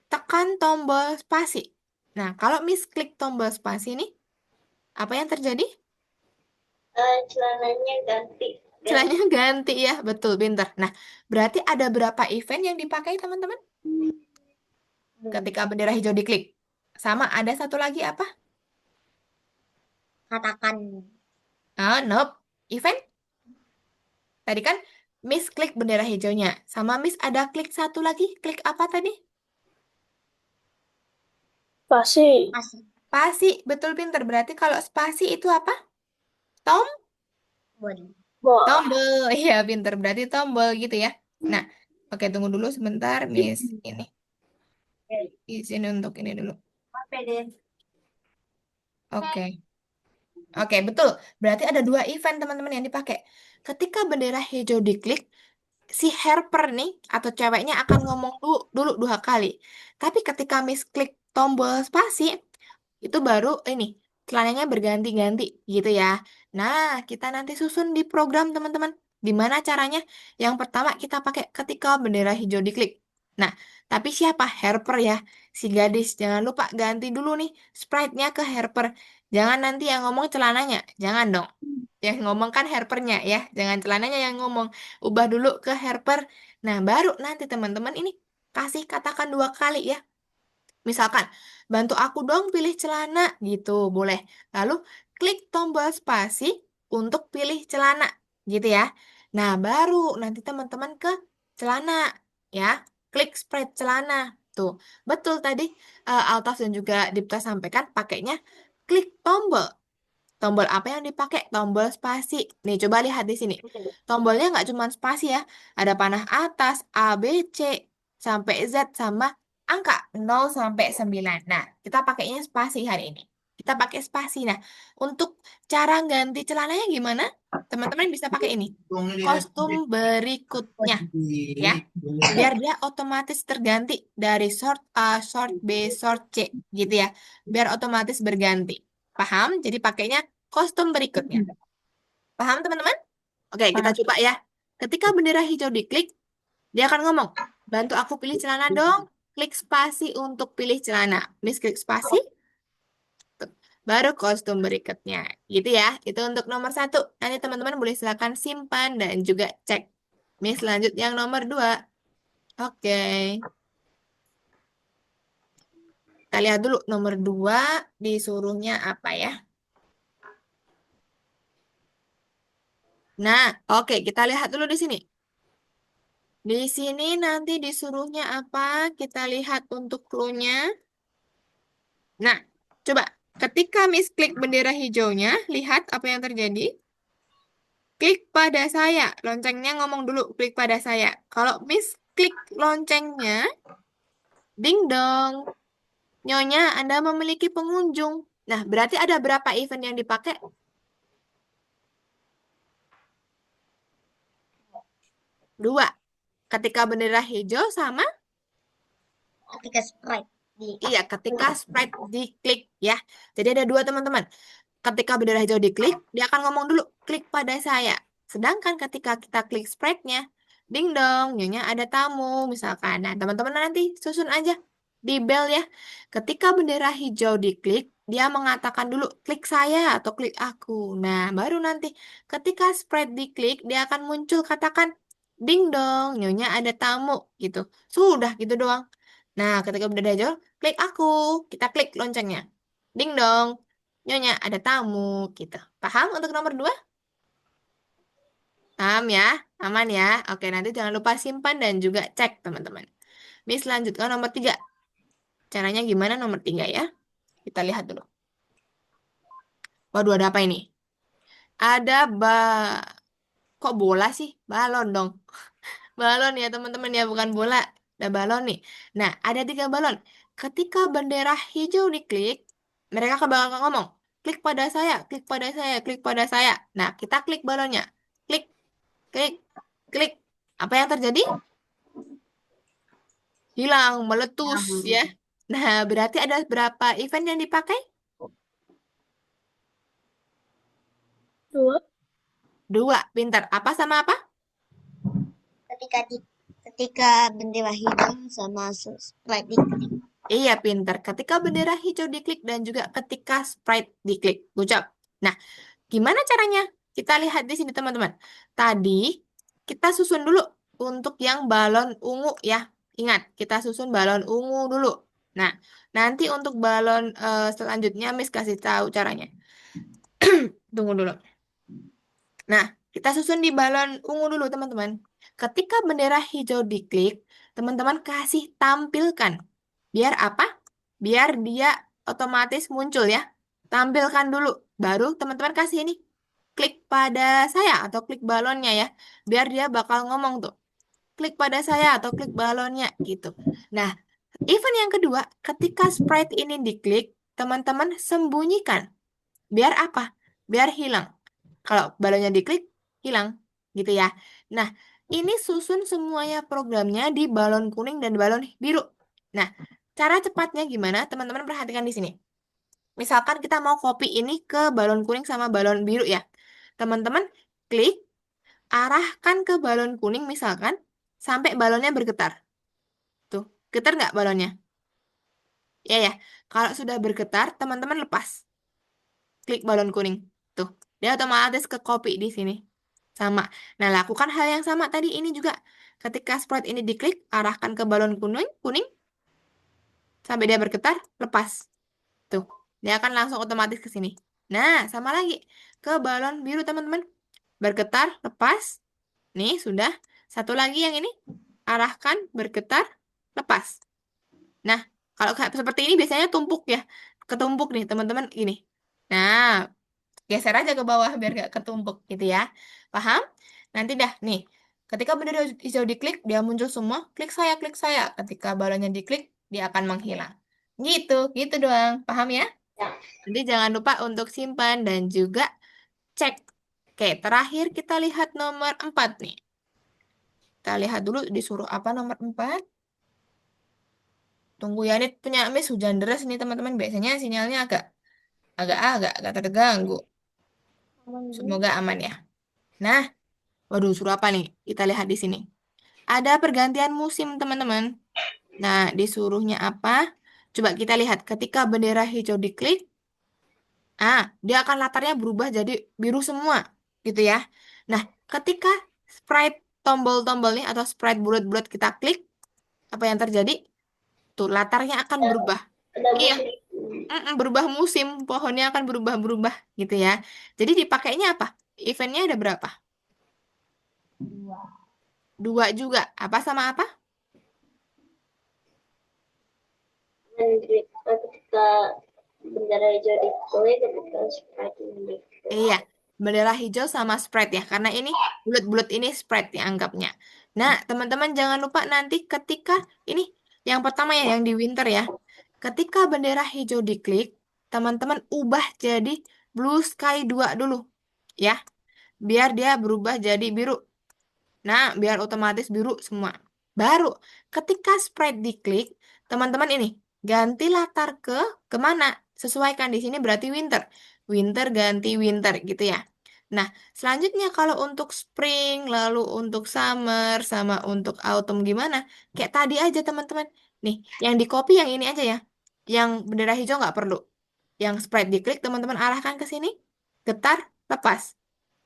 Tekan tombol spasi. Nah, kalau Miss klik tombol spasi nih, apa yang terjadi? Celananya ganti. Celananya ganti ya, betul, pintar. Nah, berarti ada berapa event yang dipakai teman-teman ketika bendera hijau diklik? Sama ada satu lagi apa? Katakan. Nope. Event? Tadi kan Miss klik bendera hijaunya. Sama Miss ada klik satu lagi. Klik apa tadi? Pasti. Masih. Spasi. Betul, pintar. Berarti kalau spasi itu apa? Tom? Boleh. Tombol. Iya, pintar. Berarti tombol gitu ya. Nah, oke, tunggu dulu sebentar, Miss. Ini. Izin untuk ini dulu. Oke. Oke, betul. Berarti ada dua event teman-teman yang dipakai. Ketika bendera hijau diklik, si helper nih atau ceweknya akan ngomong dulu dua kali. Tapi ketika Miss klik tombol spasi, itu baru ini celananya berganti-ganti gitu ya. Nah, kita nanti susun di program teman-teman. Gimana caranya? Yang pertama kita pakai ketika bendera hijau diklik. Nah, tapi siapa? Helper ya. Si gadis. Jangan lupa ganti dulu nih sprite-nya ke helper. Jangan nanti yang ngomong celananya. Jangan dong. Yang ngomong kan helpernya ya. Jangan celananya yang ngomong. Ubah dulu ke helper. Nah, baru nanti teman-teman ini kasih katakan dua kali ya. Misalkan, bantu aku dong pilih celana gitu, boleh. Lalu klik tombol spasi untuk pilih celana gitu ya. Nah, baru nanti teman-teman ke celana ya. Klik spread celana. Tuh, betul tadi Altas dan juga Dipta sampaikan pakainya klik tombol. Tombol apa yang dipakai? Tombol spasi. Nih, coba lihat di sini. Tombolnya nggak cuma spasi ya. Ada panah atas, A, B, C, sampai Z, sama angka 0 sampai 9. Nah, kita pakainya spasi hari ini. Kita pakai spasi. Nah, untuk cara ganti celananya gimana? Teman-teman bisa pakai ini. Kostum berikutnya. Ya. Biar dia otomatis terganti dari short A, short B, short C. Gitu ya. Biar otomatis berganti. Paham? Jadi pakainya kostum berikutnya. Paham teman-teman? Oke, kita coba ya. Ketika bendera hijau diklik, dia akan ngomong, bantu aku pilih celana dong. Klik spasi untuk pilih celana. Miss klik spasi, baru kostum berikutnya. Gitu ya. Itu untuk nomor 1. Nanti teman-teman boleh silakan simpan dan juga cek. Miss lanjut yang nomor 2. Oke. Kita lihat dulu nomor 2 disuruhnya apa ya. Nah, oke, kita lihat dulu di sini. Di sini nanti disuruhnya apa? Kita lihat untuk clue-nya. Nah, coba. Ketika Miss klik bendera hijaunya, lihat apa yang terjadi. Klik pada saya. Loncengnya ngomong dulu, klik pada saya. Kalau Miss klik loncengnya, ding dong. Nyonya, Anda memiliki pengunjung. Nah, berarti ada berapa event yang dipakai? 2. Ketika bendera hijau sama Ketika sprite di iya, ketika sprite diklik ya. Jadi ada 2 teman-teman. Ketika bendera hijau diklik, dia akan ngomong dulu, klik pada saya. Sedangkan ketika kita klik sprite-nya, ding dong, nyonya ada tamu misalkan. Nah, teman-teman nanti susun aja di bel ya. Ketika bendera hijau diklik, dia mengatakan dulu klik saya atau klik aku. Nah, baru nanti ketika sprite diklik, dia akan muncul katakan ding dong, nyonya ada tamu gitu. Sudah gitu doang. Nah, ketika bendera hijau, klik aku. Kita klik loncengnya. Ding dong. Nyonya, ada tamu gitu. Paham untuk nomor 2? Paham ya? Aman ya? Oke, nanti jangan lupa simpan dan juga cek, teman-teman. Miss lanjut ke nomor 3. Caranya gimana nomor 3 ya? Kita lihat dulu. Waduh, ada apa ini? Ada Kok bola sih? Balon dong. Balon ya, teman-teman ya, bukan bola. Ada balon nih. Nah, ada 3 balon. Ketika bendera hijau diklik, mereka bakal ngomong, klik pada saya, klik pada saya, klik pada saya. Nah, kita klik balonnya. Klik, klik, klik. Apa yang terjadi? Hilang, meletus ya. Nah, berarti ada berapa event yang dipakai? 2. 2, pintar. Apa sama apa? ketika bendera hijau sama sprite diklik. Iya, pinter. Ketika bendera hijau diklik dan juga ketika sprite diklik. Good job. Nah, gimana caranya? Kita lihat di sini, teman-teman. Tadi kita susun dulu untuk yang balon ungu ya. Ingat, kita susun balon ungu dulu. Nah, nanti untuk balon selanjutnya Miss kasih tahu caranya. Tunggu dulu. Nah, kita susun di balon ungu dulu, teman-teman. Ketika bendera hijau diklik, teman-teman kasih tampilkan. Biar apa? Biar dia otomatis muncul ya. Tampilkan dulu. Baru teman-teman kasih ini. Klik pada saya atau klik balonnya ya. Biar dia bakal ngomong tuh. Klik pada saya atau klik balonnya gitu. Nah, event yang kedua, ketika sprite ini diklik, teman-teman sembunyikan. Biar apa? Biar hilang. Kalau balonnya diklik, hilang. Gitu ya. Nah, ini susun semuanya programnya di balon kuning dan balon biru. Nah, cara cepatnya gimana? Teman-teman perhatikan di sini. Misalkan kita mau copy ini ke balon kuning sama balon biru ya. Teman-teman klik, arahkan ke balon kuning misalkan, sampai balonnya bergetar. Tuh, getar nggak balonnya? Ya ya. Kalau sudah bergetar, teman-teman lepas. Klik balon kuning. Tuh, dia otomatis ke copy di sini. Sama. Nah, lakukan hal yang sama tadi ini juga. Ketika sprite ini diklik, arahkan ke balon kuning, kuning, sampai dia bergetar, lepas. Tuh, dia akan langsung otomatis ke sini. Nah, sama lagi. Ke balon biru, teman-teman. Bergetar, lepas. Nih, sudah. Satu lagi yang ini. Arahkan, bergetar, lepas. Nah, kalau kayak seperti ini biasanya tumpuk ya. Ketumpuk nih, teman-teman. Ini. Nah, geser aja ke bawah biar gak ketumpuk gitu ya. Paham? Nanti dah nih. Ketika bendera hijau diklik, dia muncul semua. Klik saya, klik saya. Ketika balonnya diklik, dia akan menghilang. Gitu, gitu doang. Paham ya? Ya. Nanti jangan lupa untuk simpan dan juga cek. Oke, terakhir kita lihat nomor 4 nih. Kita lihat dulu disuruh apa nomor 4. Tunggu ya, ini punya Miss hujan deras nih teman-teman. Biasanya sinyalnya agak terganggu. Semoga aman ya. Nah, waduh, suruh apa nih? Kita lihat di sini. Ada pergantian musim, teman-teman. Nah, disuruhnya apa? Coba kita lihat. Ketika bendera hijau diklik, dia akan latarnya berubah jadi biru semua, gitu ya. Nah, ketika sprite tombol-tombol nih atau sprite bulat-bulat kita klik, apa yang terjadi? Tuh, latarnya akan berubah. Ada Iya, musik. berubah musim. Pohonnya akan berubah-berubah, gitu ya. Jadi dipakainya apa? Eventnya ada berapa? Dua juga. Apa sama apa? Ketika bendera hijau diklik, ketika sprite ini diklik. Iya, bendera hijau sama spread ya, karena ini bulat-bulat ini spread ya anggapnya. Nah, teman-teman jangan lupa nanti ketika ini yang pertama ya, yang di winter ya. Ketika bendera hijau diklik, teman-teman ubah jadi blue sky 2 dulu ya, biar dia berubah jadi biru. Nah, biar otomatis biru semua. Baru ketika sprite diklik, teman-teman ini ganti latar ke kemana? Sesuaikan di sini berarti winter. Winter ganti winter gitu ya. Nah, selanjutnya kalau untuk spring, lalu untuk summer, sama untuk autumn gimana? Kayak tadi aja teman-teman. Nih, yang di copy yang ini aja ya. Yang bendera hijau nggak perlu. Yang sprite diklik, teman-teman arahkan ke sini. Getar, lepas.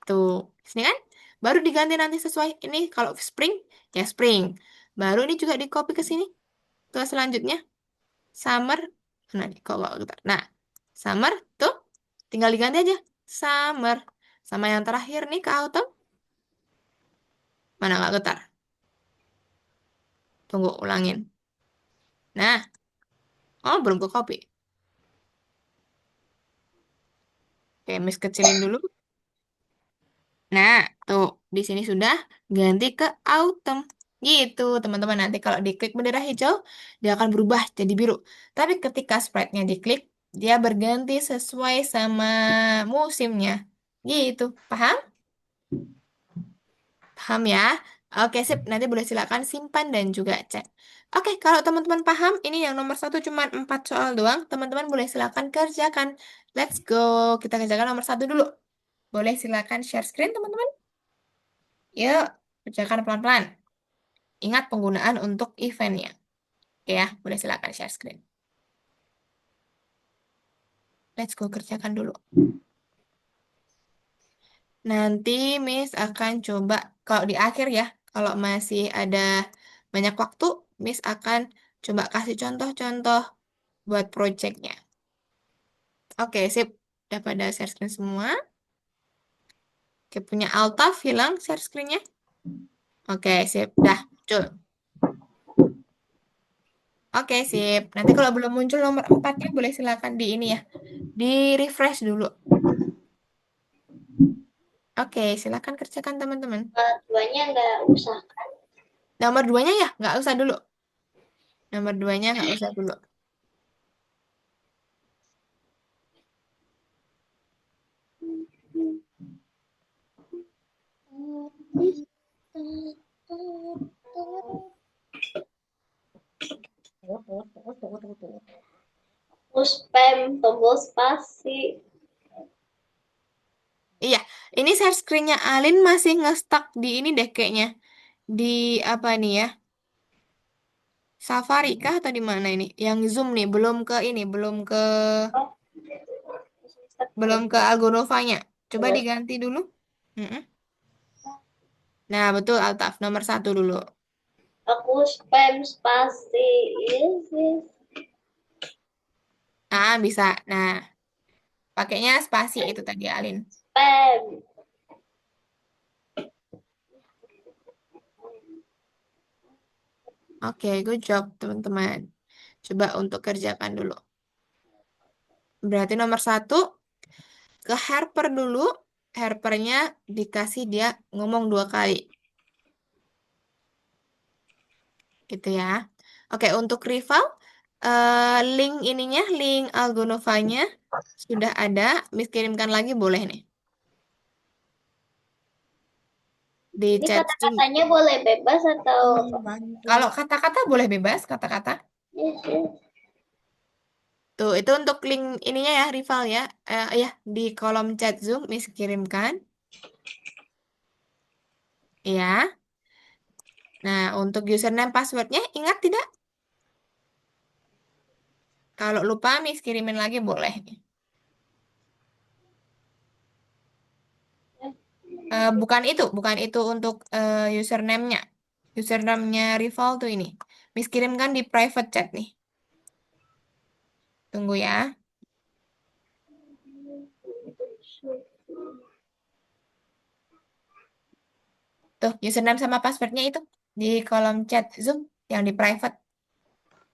Tuh, sini kan? Baru diganti nanti sesuai ini kalau spring ya spring. Baru ini juga di copy ke sini. Tuh selanjutnya summer. Nah, nih kok nggak getar. Nah, summer tuh tinggal diganti aja summer. Sama yang terakhir nih ke autumn. Mana nggak getar? Tunggu ulangin. Nah, oh belum ke copy. Oke, Miss kecilin dulu. Nah, tuh di sini sudah ganti ke autumn. Gitu, teman-teman. Nanti kalau diklik bendera hijau, dia akan berubah jadi biru. Tapi ketika sprite-nya diklik, dia berganti sesuai sama musimnya. Gitu, paham? Paham ya? Oke, sip. Nanti boleh silakan simpan dan juga cek. Oke, kalau teman-teman paham, ini yang nomor 1 cuma 4 soal doang. Teman-teman boleh silakan kerjakan. Let's go. Kita kerjakan nomor 1 dulu. Boleh silakan share screen, teman-teman. Yuk, kerjakan pelan-pelan. Ingat penggunaan untuk eventnya. Oke ya, boleh silakan share screen. Let's go kerjakan dulu. Nanti Miss akan coba, kalau di akhir ya, kalau masih ada banyak waktu, Miss akan coba kasih contoh-contoh buat projectnya. Oke, sip. Udah pada share screen semua. Oke, punya Altaf hilang share screen-nya. Oke, sip. Dah, muncul. Oke, sip. Nanti kalau belum muncul nomor 4-nya boleh silakan di ini ya. Di refresh dulu. Oke, silakan kerjakan teman-teman. Duanya nggak usah. Nomor 2-nya ya, nggak usah dulu. Nomor 2-nya nggak usah dulu. Spam tombol spasi. Iya, ini share screen-nya Alin masih nge-stuck di ini deh kayaknya. Di apa nih ya? Safari kah atau di mana ini? Yang Zoom nih, belum ke ini, Oh, belum ke Algonova-nya. Coba diganti dulu. Mm-mm. Nah, betul Altaf, nomor 1 dulu. aku spam spasi. Yes, yes. Ah, bisa. Nah, pakainya spasi itu tadi Alin. Spam. Oke, good job teman-teman. Coba untuk kerjakan dulu. Berarti nomor 1 ke Harper dulu. Harpernya dikasih dia ngomong 2 kali. Gitu ya. Oke, untuk rival, link ininya, link Algonova-nya sudah ada. Miss kirimkan lagi boleh nih. Di Ini chat Zoom. kata-katanya boleh bebas atau Kalau kata-kata boleh bebas, kata-kata. yes, yes. Tuh, itu untuk link ininya ya, rival ya. Ya, di kolom chat Zoom Miss kirimkan. Ya. Nah, untuk username passwordnya ingat tidak? Kalau lupa Miss kirimin lagi boleh. Bukan itu untuk username-nya. Username-nya rival tuh ini. Miss kirimkan di private chat nih. Tunggu ya. Tuh, username sama passwordnya itu di kolom chat Zoom yang di private.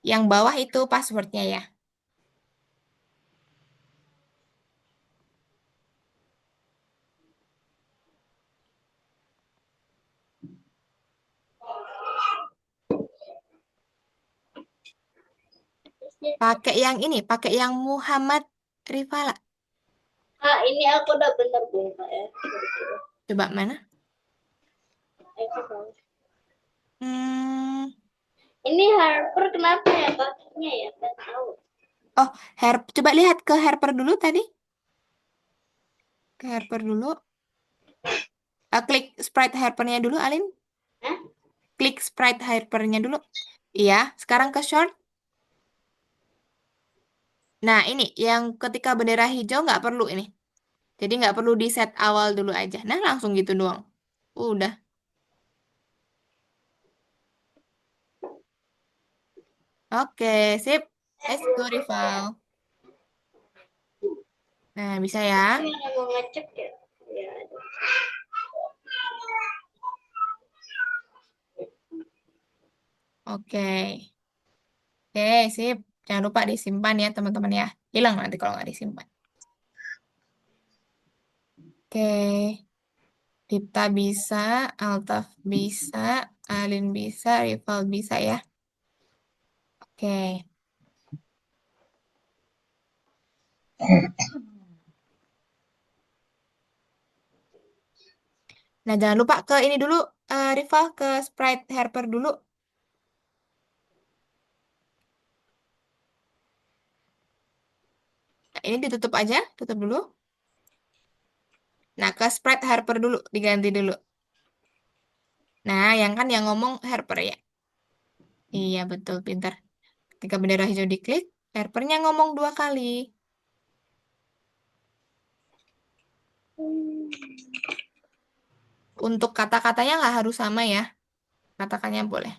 Yang bawah itu passwordnya ya. Pakai yang ini, pakai yang Muhammad Rivala. Ah, ini aku udah bener buka ya. Coba mana? Aku Hmm, Ini Harper kenapa ya kakinya ya? Nggak tahu. oh, coba lihat ke Harper dulu tadi. Ke Harper dulu. Klik sprite Harpernya dulu, Alin. Hah? Klik sprite Harpernya dulu. Iya, sekarang ke short. Nah, ini yang ketika bendera hijau nggak perlu ini. Jadi nggak perlu di set awal dulu aja. Nah, langsung gitu doang. Udah. Oke, sip. Let's go, rival. Nah, bisa ya. Mana mau ngecek ya? Ya, ada. Oke. Oke, sip. Jangan lupa disimpan ya, teman-teman ya. Hilang nanti kalau nggak disimpan. Oke. Dipta bisa, Altaf bisa, Alin bisa, Rival bisa ya. Oke. Nah, jangan lupa ke ini dulu, Rival, ke Sprite Harper dulu. Nah, ini ditutup aja, tutup dulu. Nah, ke Sprite Harper dulu, diganti dulu. Nah, yang ngomong Harper ya. Iya, betul, pintar. Ketika bendera hijau diklik, Harpernya ngomong 2 kali. Untuk kata-katanya nggak harus sama ya. Katakannya boleh.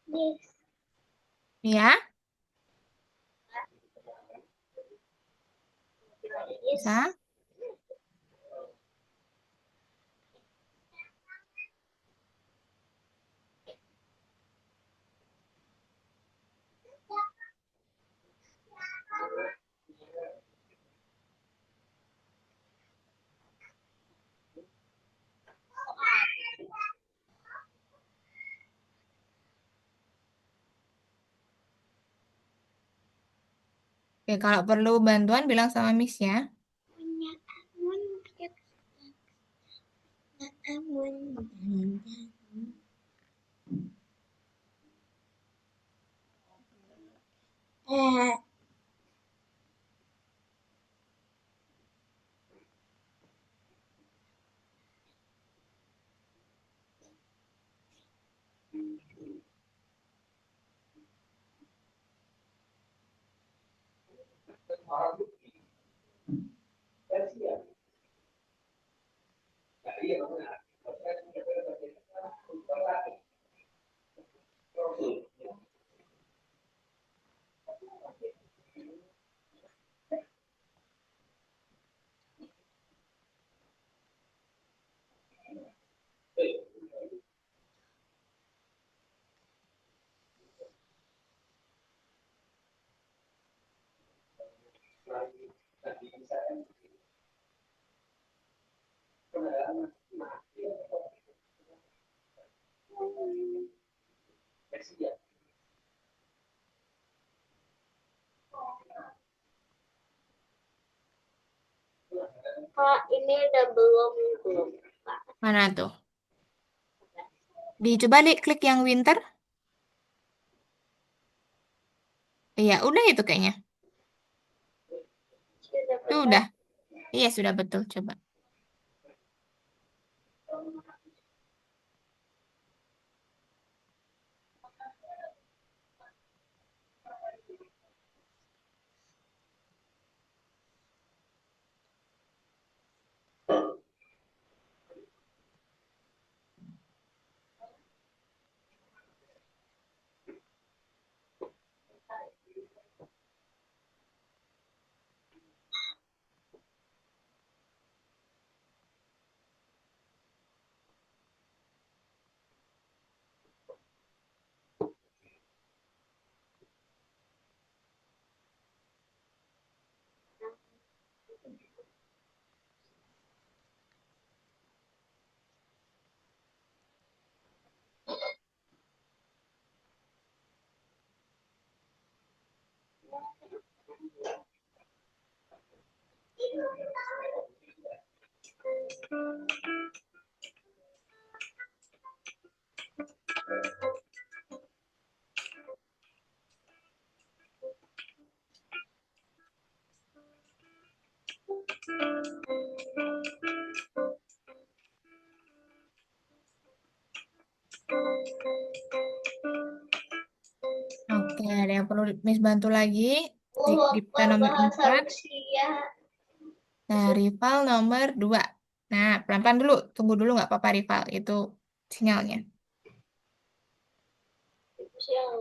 Yes. Ya, Gimana, yes? bisa. Oke, kalau perlu bantuan bilang sama Miss ya. Punya amun, amun. Eh, Kak, ini udah belum, Kak. Mana tuh? Dicoba klik yang winter. Iya, udah itu kayaknya. Sudah Itu benar. udah. Iya, sudah betul. Coba. Oke, ada yang perlu Miss bantu lagi? Dipta Lapar nomor bahasa 4. Rusia. Nah, rival nomor 2. Nah, pelan-pelan dulu. Tunggu dulu nggak apa-apa rival. Itu sinyalnya. Itu sih yang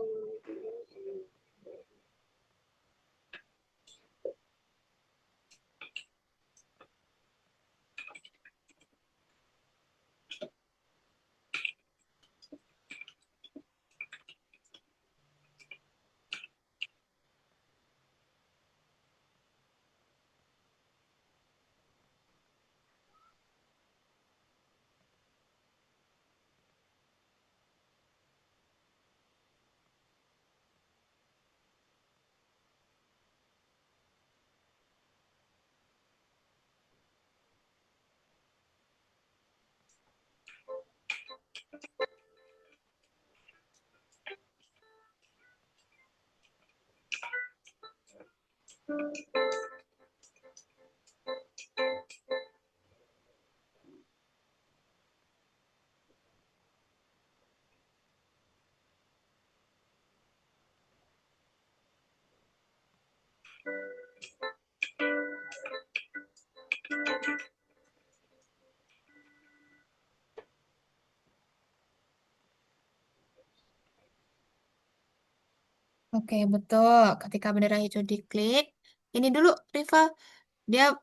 Oke, betul. Ketika bendera hijau diklik, ini dulu rival. Dia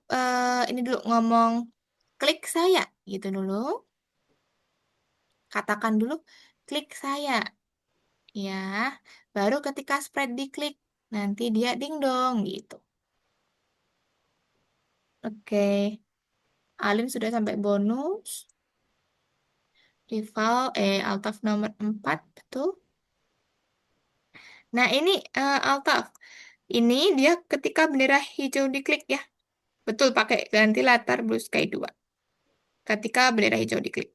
ini dulu ngomong klik saya gitu dulu. Katakan dulu klik saya. Ya, baru ketika spread diklik, nanti dia ding dong gitu. Oke, Alim sudah sampai bonus. Rival, Altaf nomor 4 betul. Nah, ini Altaf. Ini dia ketika bendera hijau diklik ya. Betul, pakai ganti latar blue sky 2. Ketika bendera hijau diklik.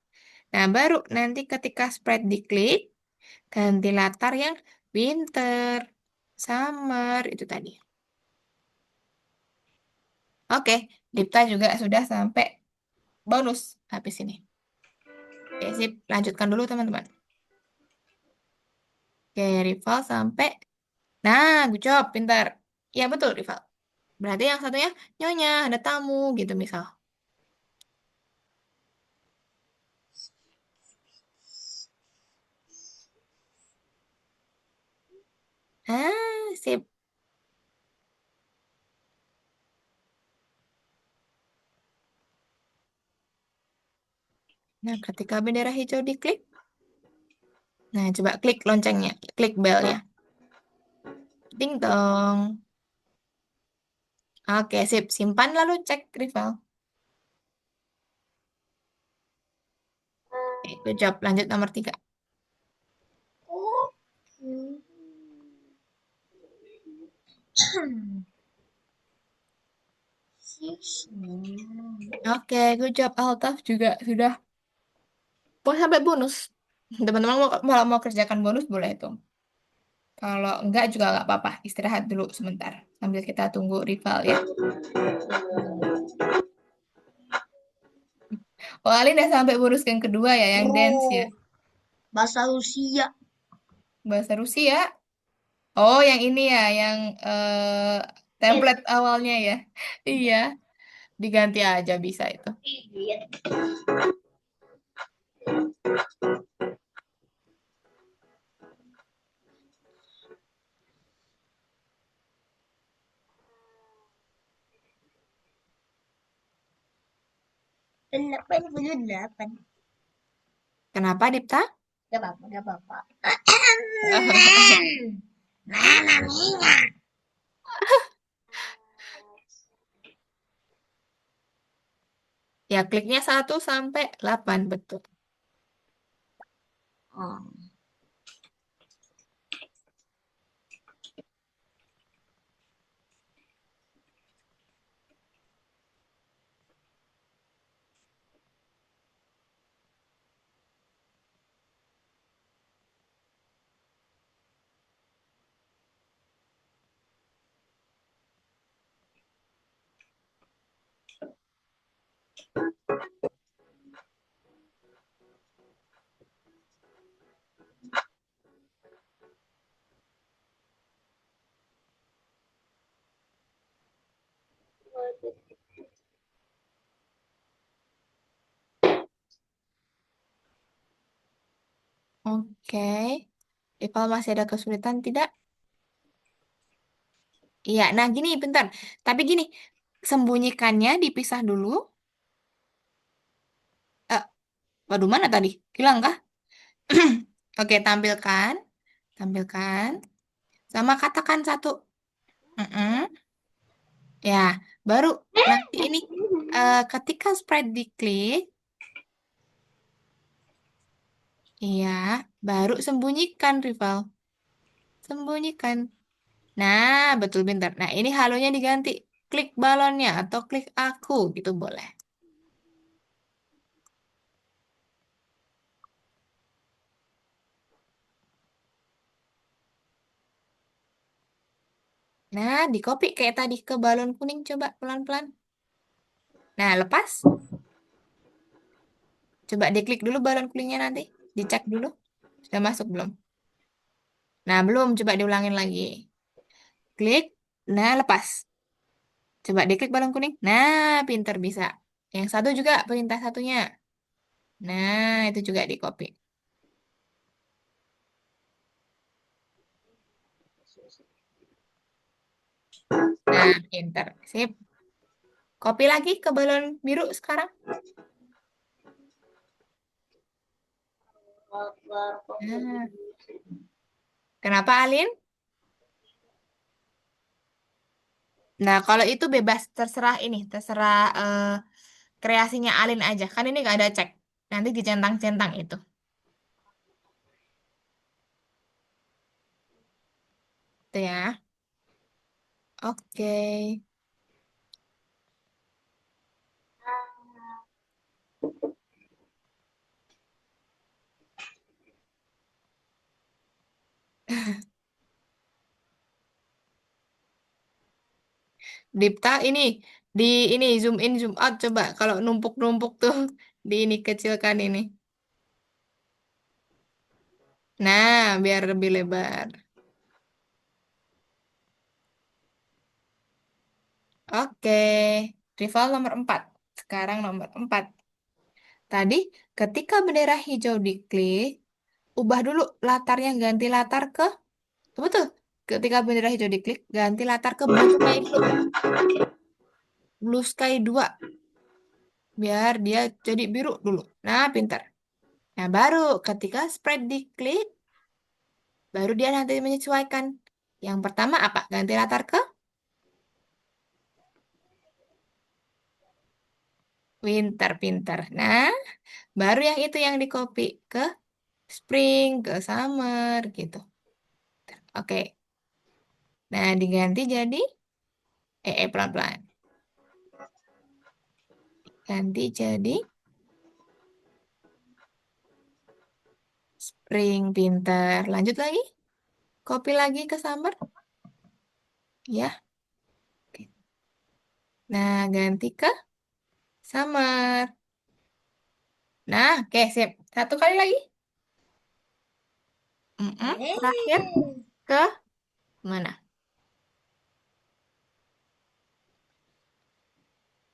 Nah, baru nanti ketika spread diklik, ganti latar yang winter, summer, itu tadi. Oke, Dipta juga sudah sampai bonus habis ini. Oke, sip. Lanjutkan dulu, teman-teman. Oke, rival sampai. Nah, good job, pintar. Ya, betul, rival. Berarti yang satunya, nyonya, ada tamu, gitu misal. Ah, sip. Nah, ketika bendera hijau diklik, nah, coba klik loncengnya, klik bell ya. Ding dong. Oke, sip. Simpan lalu cek rival. Oke, good job. Lanjut nomor 3. Oke, good job. Altaf juga sudah mau sampai bonus. Teman-teman mau kerjakan bonus boleh itu. Kalau enggak juga nggak apa-apa. Istirahat dulu sebentar. Sambil kita tunggu rival ya. Oh, Ali udah sampai bonus yang kedua ya, yang dance ya. Bahasa Rusia. Bahasa Rusia. Oh, yang ini ya, yang template awalnya ya. Iya, diganti aja bisa itu. idiot. Delapan puluh delapan. Kenapa, Dipta? Gak apa-apa, gak apa-apa. Mana minyak? Ya, kliknya 1 sampai 8, betul. Oh. Oke. Rival masih ada kesulitan tidak? Iya, nah gini, bentar. Tapi gini, sembunyikannya dipisah dulu. Eh, waduh, mana tadi? Hilang kah? Oke, tampilkan. Tampilkan. Sama katakan satu. Mm-mm. Ya, baru nanti ini ketika spread diklik, iya, baru sembunyikan rival. Sembunyikan. Nah, betul pintar. Nah, ini halonya diganti. Klik balonnya atau klik aku gitu boleh. Nah, di copy kayak tadi ke balon kuning coba pelan-pelan. Nah, lepas. Coba diklik dulu balon kuningnya nanti. Dicek dulu. Sudah masuk belum? Nah, belum. Coba diulangin lagi. Klik. Nah, lepas. Coba diklik balon kuning. Nah, pinter bisa. Yang satu juga perintah satunya. Nah, itu juga di copy. Nah, pinter. Sip. Copy lagi ke balon biru sekarang. Nah, kenapa Alin? Nah, kalau itu bebas, terserah ini, terserah kreasinya Alin aja. Kan ini nggak ada cek. Nanti dicentang-centang itu. Itu ya. Oke. Dipta ini zoom in zoom out coba kalau numpuk-numpuk tuh di ini kecilkan ini. Nah, biar lebih lebar. Oke. Rival nomor 4. Sekarang nomor 4. Tadi ketika bendera hijau diklik, ubah dulu latarnya ganti latar ke betul. Ketika bendera hijau diklik, ganti latar ke blue sky dulu. Blue sky 2 biar dia jadi biru dulu. Nah, pintar. Nah, baru ketika spread diklik, baru dia nanti menyesuaikan. Yang pertama apa? Ganti latar ke winter, pintar. Nah, baru yang itu yang di copy ke spring, ke summer gitu. Oke. Nah, diganti jadi pelan-pelan. Ganti jadi spring, pintar. Lanjut lagi. Copy lagi ke summer. Ya. Oke. Nah, ganti ke summer. Nah, oke, sip. Satu kali lagi. Terakhir ke mana?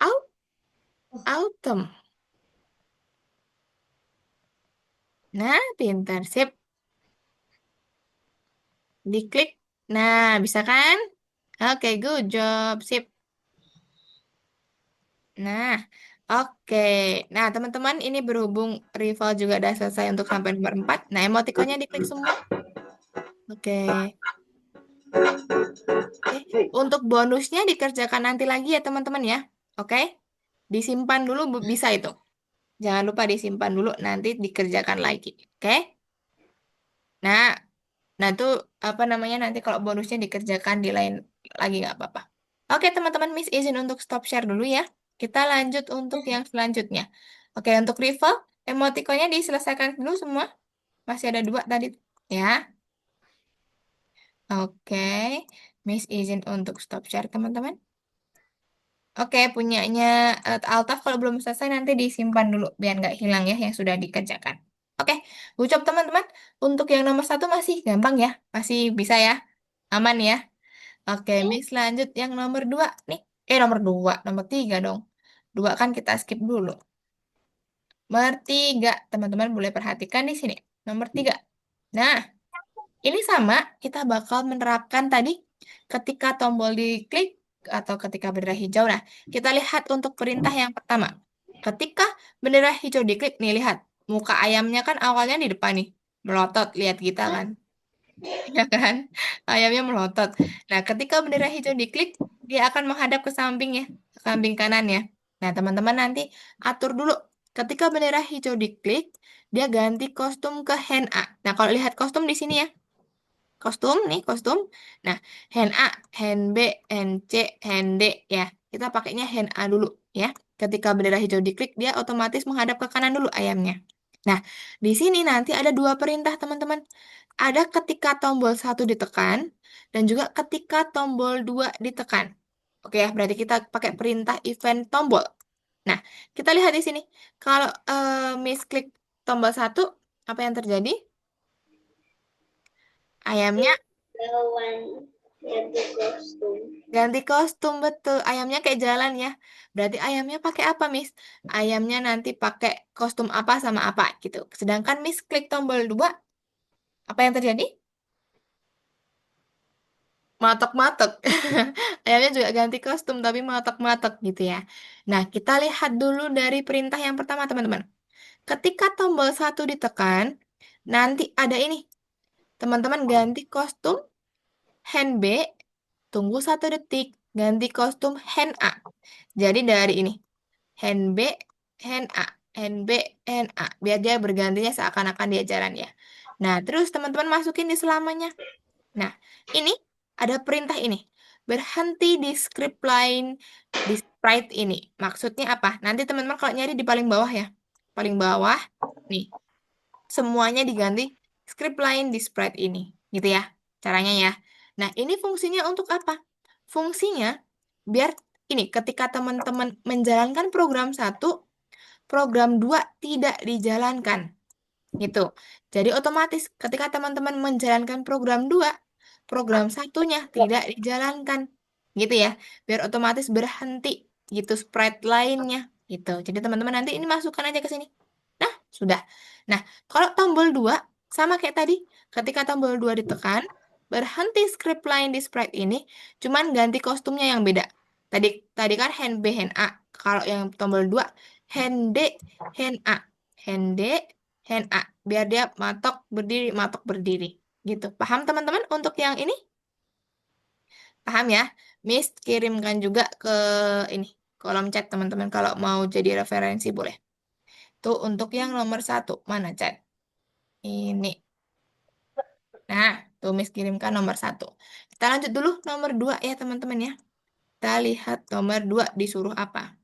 Au- Autumn. Nah, pintar. Sip. Diklik. Nah, bisa kan? Oke, good job. Sip. Nah, oke. Nah, teman-teman, ini berhubung rival juga udah selesai untuk sampai nomor 4. Nah, emotikonnya diklik semua. Oke. Oke. Untuk bonusnya dikerjakan nanti lagi ya, teman-teman ya. Oke. Disimpan dulu bisa itu. Jangan lupa disimpan dulu, nanti dikerjakan lagi. Oke. Nah, nah itu apa namanya nanti kalau bonusnya dikerjakan di lain lagi nggak apa-apa. Oke teman-teman, Miss izin untuk stop share dulu ya. Kita lanjut untuk yang selanjutnya. Oke untuk rival, emotikonnya diselesaikan dulu semua. Masih ada 2 tadi ya. Oke, Miss izin untuk stop share teman-teman. Oke, punyanya Altaf kalau belum selesai nanti disimpan dulu biar nggak hilang ya yang sudah dikerjakan. Oke, ucap teman-teman. Untuk yang nomor 1 masih gampang ya, masih bisa ya, aman ya. Oke, Miss lanjut yang nomor 2 nih. Nomor 2, nomor 3 dong. 2 kan kita skip dulu. Nomor 3, teman-teman boleh perhatikan di sini. Nomor 3. Nah, ini sama, kita bakal menerapkan tadi ketika tombol diklik atau ketika bendera hijau. Nah, kita lihat untuk perintah yang pertama. Ketika bendera hijau diklik, nih lihat. Muka ayamnya kan awalnya di depan nih. Melotot, lihat kita kan. Ya kan? Ayamnya melotot. Nah, ketika bendera hijau diklik, dia akan menghadap ke samping ya, ke samping kanan ya. Nah, teman-teman nanti atur dulu. Ketika bendera hijau diklik, dia ganti kostum ke hand A. Nah, kalau lihat kostum di sini ya, kostum nih, kostum. Nah, hand A, hand B, hand C, hand D ya. Kita pakainya hand A dulu ya. Ketika bendera hijau diklik, dia otomatis menghadap ke kanan dulu ayamnya. Nah, di sini nanti ada dua perintah teman-teman. Ada ketika tombol 1 ditekan dan juga ketika tombol 2 ditekan. Oke ya, berarti kita pakai perintah event tombol. Nah, kita lihat di sini. Kalau misklik tombol 1, apa yang terjadi? Ayamnya Lawan ganti kostum. ganti kostum, betul. Ayamnya kayak jalan ya. Berarti ayamnya pakai apa, Miss? Ayamnya nanti pakai kostum apa sama apa gitu. Sedangkan Miss klik tombol 2, apa yang terjadi? Matok-matok. Ayamnya juga ganti kostum tapi matok-matok gitu ya. Nah, kita lihat dulu dari perintah yang pertama, teman-teman. Ketika tombol 1 ditekan, nanti ada ini. Teman-teman ganti kostum hand B, tunggu 1 detik, ganti kostum hand A. Jadi dari ini, hand B, hand A, hand B, hand A. Biar dia bergantinya seakan-akan dia jalan ya. Nah, terus teman-teman masukin di selamanya. Nah, ini ada perintah ini. Berhenti di script line di sprite ini. Maksudnya apa? Nanti teman-teman kalau nyari di paling bawah ya. Paling bawah, nih. Semuanya diganti script line di sprite ini. Gitu ya, caranya ya. Nah, ini fungsinya untuk apa? Fungsinya biar ini ketika teman-teman menjalankan program 1, program 2 tidak dijalankan. Gitu. Jadi otomatis ketika teman-teman menjalankan program 2, program satunya tidak dijalankan. Gitu ya. Biar otomatis berhenti gitu sprite lainnya gitu. Jadi teman-teman nanti ini masukkan aja ke sini. Nah, sudah. Nah, kalau tombol 2 sama kayak tadi, ketika tombol 2 ditekan, berhenti script line di sprite ini, cuman ganti kostumnya yang beda. Tadi tadi kan hand B, hand A. Kalau yang tombol 2, hand D, hand A. Hand D, hand A. Biar dia matok berdiri. Gitu. Paham teman-teman untuk yang ini? Paham ya? Miss kirimkan juga ke ini kolom chat teman-teman kalau mau jadi referensi boleh. Tuh untuk yang nomor 1 mana chat? Ini. Nah, tuh Miss kirimkan nomor 1. Kita lanjut dulu nomor 2 ya teman-teman ya. Kita lihat nomor 2 disuruh apa.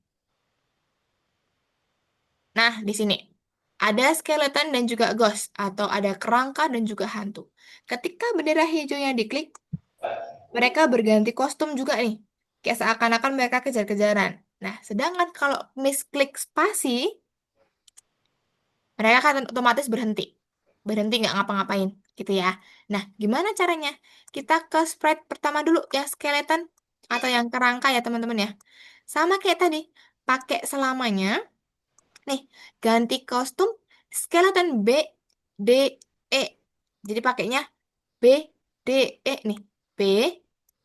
Nah, di sini. Ada skeleton dan juga ghost atau ada kerangka dan juga hantu. Ketika bendera hijaunya diklik, mereka berganti kostum juga nih. Kayak seakan-akan mereka kejar-kejaran. Nah, sedangkan kalau misklik spasi, mereka akan otomatis berhenti. Berhenti nggak ngapa-ngapain gitu ya. Nah, gimana caranya? Kita ke sprite pertama dulu ya, skeleton atau yang kerangka ya teman-teman ya. Sama kayak tadi, pakai selamanya. Nih, ganti kostum skeleton B, D, E. Jadi pakainya B, D, E nih. B,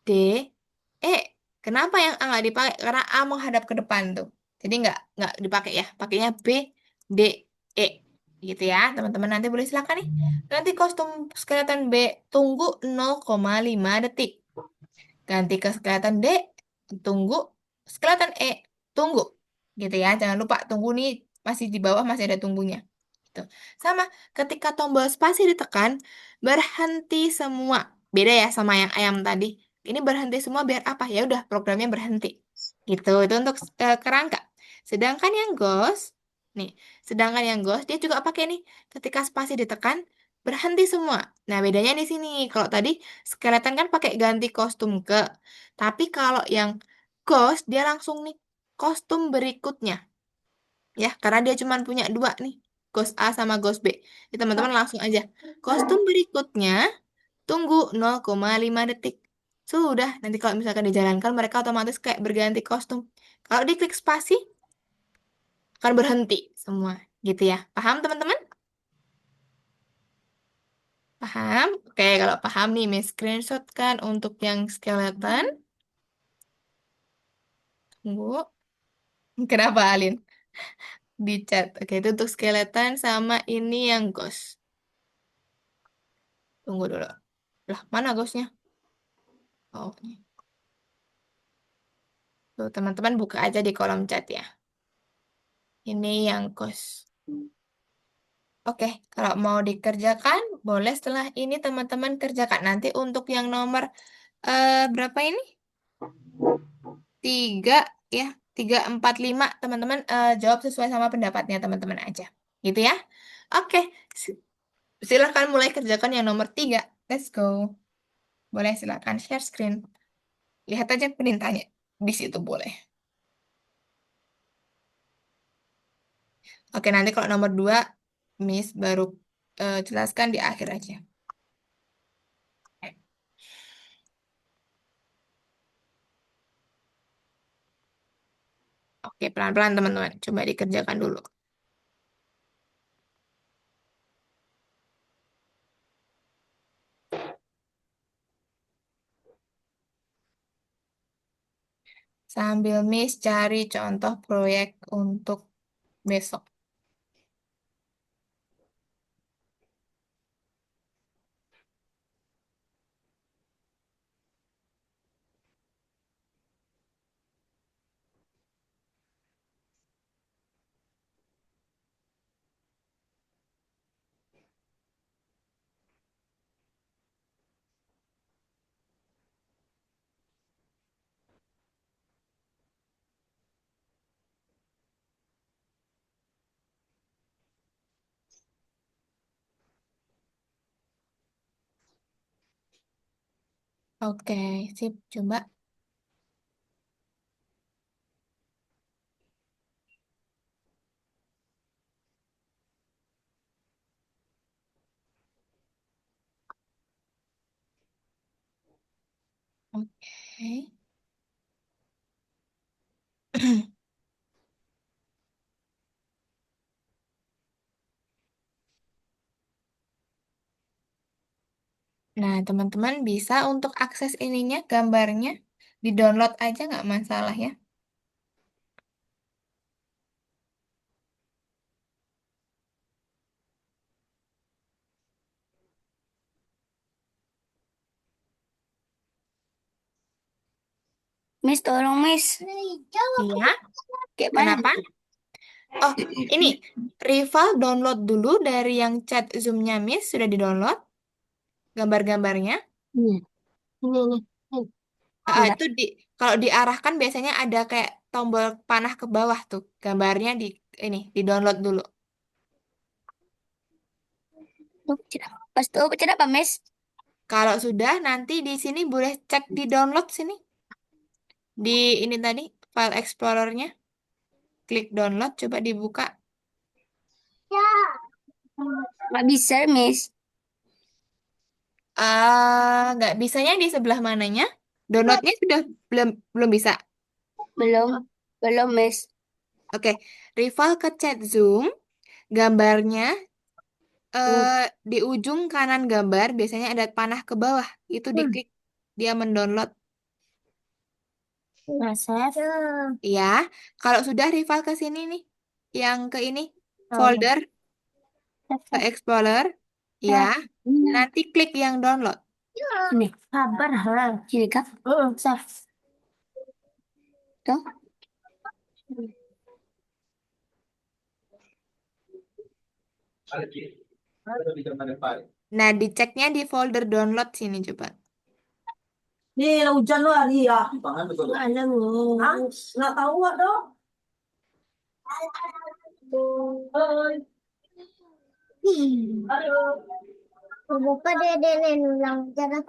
D, E. Kenapa yang A nggak dipakai? Karena A menghadap ke depan tuh. Jadi nggak dipakai ya. Pakainya B, D, E. Gitu ya. Teman-teman nanti boleh silakan nih. Ganti kostum skeleton B. Tunggu 0,5 detik. Ganti ke skeleton D. Tunggu. Skeleton E. Tunggu. Gitu ya. Jangan lupa tunggu nih. Masih di bawah masih ada tunggunya. Gitu. Sama, ketika tombol spasi ditekan, berhenti semua. Beda ya sama yang ayam tadi. Ini berhenti semua biar apa? Ya udah, programnya berhenti. Gitu. Itu untuk kerangka. Sedangkan yang ghost, nih, sedangkan yang ghost dia juga pakai nih. Ketika spasi ditekan, berhenti semua. Nah, bedanya di sini. Kalau tadi skeleton kan pakai ganti kostum ke. Tapi kalau yang ghost dia langsung nih kostum berikutnya. Ya, karena dia cuma punya 2 nih. Ghost A sama Ghost B. Jadi teman-teman langsung aja. Kostum berikutnya, tunggu 0,5 detik. Sudah, nanti kalau misalkan dijalankan, mereka otomatis kayak berganti kostum. Kalau diklik spasi, akan berhenti semua. Gitu ya. Paham teman-teman? Paham? Oke, kalau paham nih, Miss screenshot kan untuk yang skeleton. Tunggu. Kenapa, Alin? Di chat. Oke, itu untuk skeleton sama ini yang ghost. Tunggu dulu. Lah, mana ghostnya? Oh, ini. Tuh, teman-teman buka aja di kolom chat ya. Ini yang ghost. Oke, kalau mau dikerjakan, boleh setelah ini teman-teman kerjakan. Nanti untuk yang nomor berapa ini? 3 ya. 3, 4, 5. Teman-teman jawab sesuai sama pendapatnya teman-teman aja. Gitu ya. Oke, silahkan mulai kerjakan yang nomor 3. Let's go. Boleh silakan share screen. Lihat aja perintahnya. Di situ boleh. Oke, nanti kalau nomor 2, Miss baru jelaskan di akhir aja. Oke, pelan-pelan teman-teman. Coba dikerjakan dulu. Sambil Miss cari contoh proyek untuk besok. Oke, sip. Coba. Oke. Nah, teman-teman bisa untuk akses ininya, gambarnya, di-download aja nggak masalah ya. Miss, tolong Miss. Iya, Kayak mana? kenapa? Oh, ini Rival download dulu dari yang chat Zoom-nya Miss, sudah di-download gambar-gambarnya. Ini, ini. Enggak. Itu kalau diarahkan biasanya ada kayak tombol panah ke bawah tuh, gambarnya ini di-download dulu. Pas itu pencet apa, Miss? Kalau sudah, nanti di sini boleh cek di download sini. Di ini tadi, file Explorer-nya. Klik download, coba dibuka. Nggak bisa, Miss. Nggak bisanya di sebelah mananya? Downloadnya sudah belum belum bisa. Belum. Belum, Miss. Oke, rival ke chat Zoom, gambarnya di ujung kanan gambar biasanya ada panah ke bawah. Itu diklik, dia mendownload. Masa? Ya, kalau sudah rival ke sini nih, yang ke ini Oh. folder ke Explorer, ya, nanti klik yang download. Ini kabar hal. Sini, Kak. Saf. Tuh. Nah, diceknya di folder download sini coba. Nih, hujan lo hari ya. Mana, Miss? Hah? Nggak tahu nggak dong? Aduh. Buka dede ulang jalan.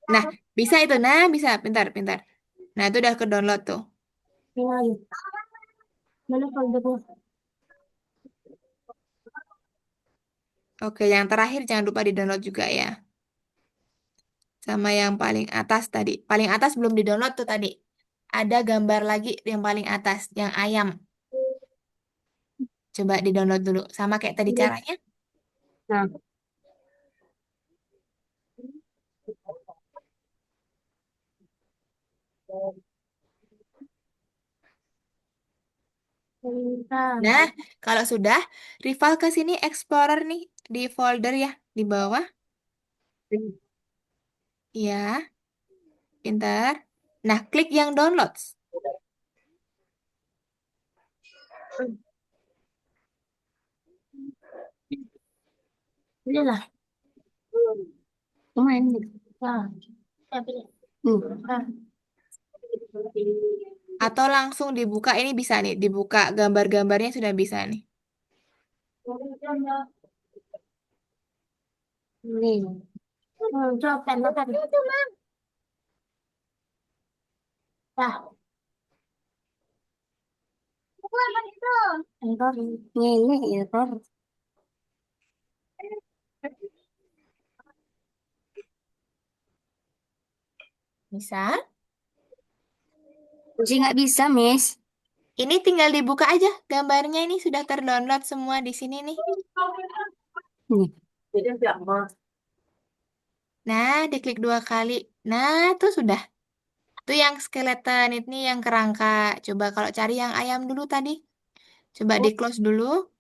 Nah, bisa itu. Nah, bisa. Pintar, pintar. Nah, itu udah ke download tuh. Mana foldernya? Oke, yang terakhir jangan lupa di download juga ya. Sama yang paling atas tadi. Paling atas belum di download tuh tadi. Ada gambar lagi yang paling atas, yang ayam. Coba di download dulu. Sama kayak tadi caranya. Nah, Nah, kalau sudah, rival ke sini Explorer nih di folder ya di bawah. Ya, pintar. Nah, klik yang downloads. Udah lah. Lumayan nih. Ah. Ah. Atau langsung dibuka ini bisa nih, dibuka gambar-gambarnya sudah bisa nih. Nih. Coba makan. Dah. Error. Ini error. Bisa. Masih nggak bisa, Miss. Ini tinggal dibuka aja gambarnya ini sudah terdownload semua di sini nih. Nih. Jadi nggak mau. Nah, diklik 2 kali. Nah, itu sudah. Itu yang skeleton, ini yang kerangka. Coba kalau cari yang ayam dulu tadi. Coba di close dulu.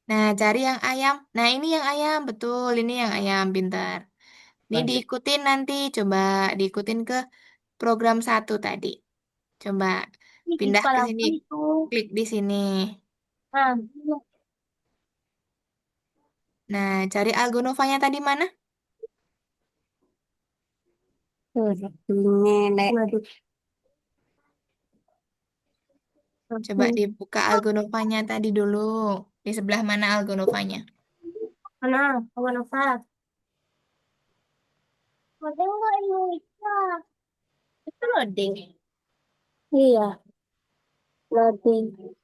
Nah, cari yang ayam. Nah, ini yang ayam, betul. Ini yang ayam, pintar. Ini diikutin nanti. Coba diikutin ke program 1 tadi. Coba Ini di pindah ke kepala sini. aku itu. Klik di sini. Ah. Nah, cari Algonovanya tadi mana? Tuh, ini waduh. Coba dibuka Algonovanya tadi dulu. Di sebelah mana Algonovanya? Mana? Kawan apa? Ada nggak Indonesia? Itu loading. Iya, loading.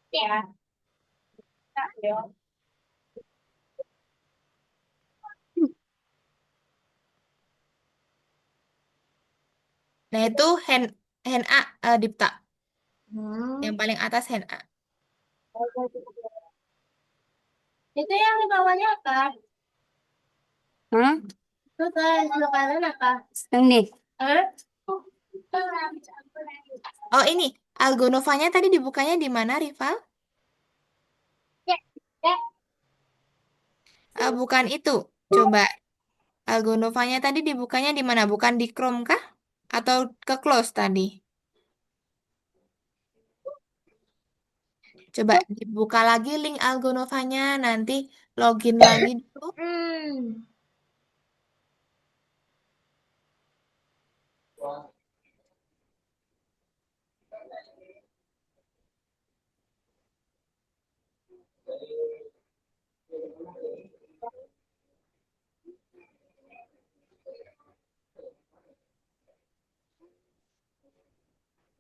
Ya, ya. Nah, itu hand A, Dipta. Yang Hmm. paling atas hand A. Itu yang di bawahnya apa? Hah? Itu kan sebelah kanan apa? Yang nih. Hah? Oh, ini. Algonovanya tadi dibukanya di mana, Rival? Bukan itu. Coba Algonovanya tadi dibukanya di mana? Bukan di Chrome kah? Atau ke close tadi? Coba dibuka lagi link Algonovanya, nanti login lagi dulu. Hmm.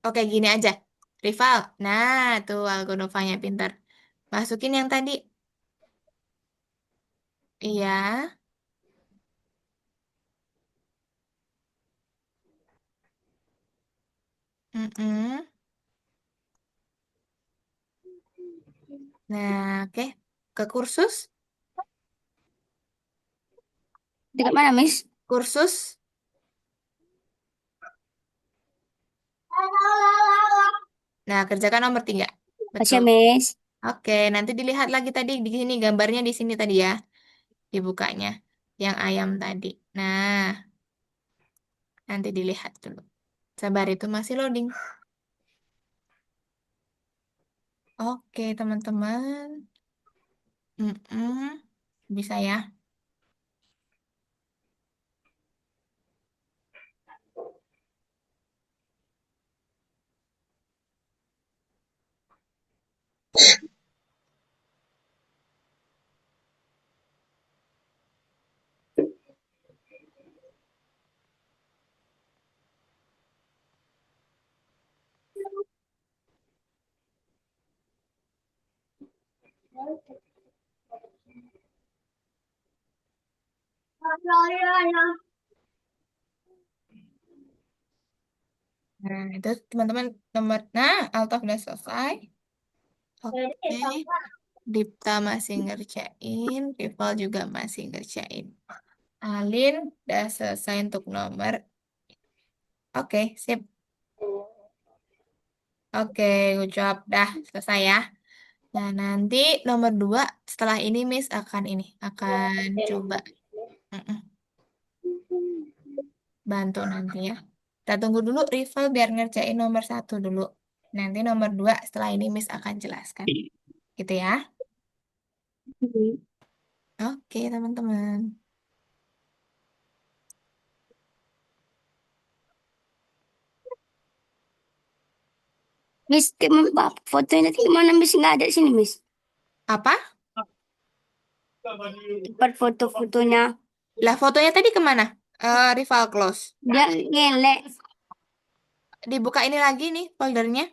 Oke, gini aja. Rival. Nah, tuh Algonovanya pintar. Masukin yang tadi. Iya. Mm-mm. Nah, oke. Ke kursus. Dekat mana, Miss? Kursus. Nah, kerjakan nomor 3. Asia, Betul. Miss. Oke, nanti dilihat lagi tadi di sini gambarnya di sini tadi ya. Dibukanya. Yang ayam tadi. Nah, nanti dilihat dulu. Sabar itu masih loading. Oke, teman-teman. Mm-mm. Bisa ya. Nah, itu teman-teman nomor. Nah, Altaf udah selesai. Oke. Dipta masih ngerjain. Rival juga masih ngerjain. Alin udah selesai untuk nomor. Oke, sip. Oke, ucap dah selesai ya. Nah, nanti nomor 2 setelah ini Miss akan akan coba mm-mm, bantu nanti ya. Kita tunggu dulu Rival biar ngerjain nomor 1 dulu. Nanti nomor 2 setelah ini Miss akan jelaskan. Gitu ya. Oke, teman-teman. Miss, fotonya nanti gimana, Miss? Nggak ada sini, Miss. Apa? Tempat foto-fotonya. Lah, fotonya tadi kemana? Rival close. Dia ngelek. Dibuka ini lagi nih foldernya.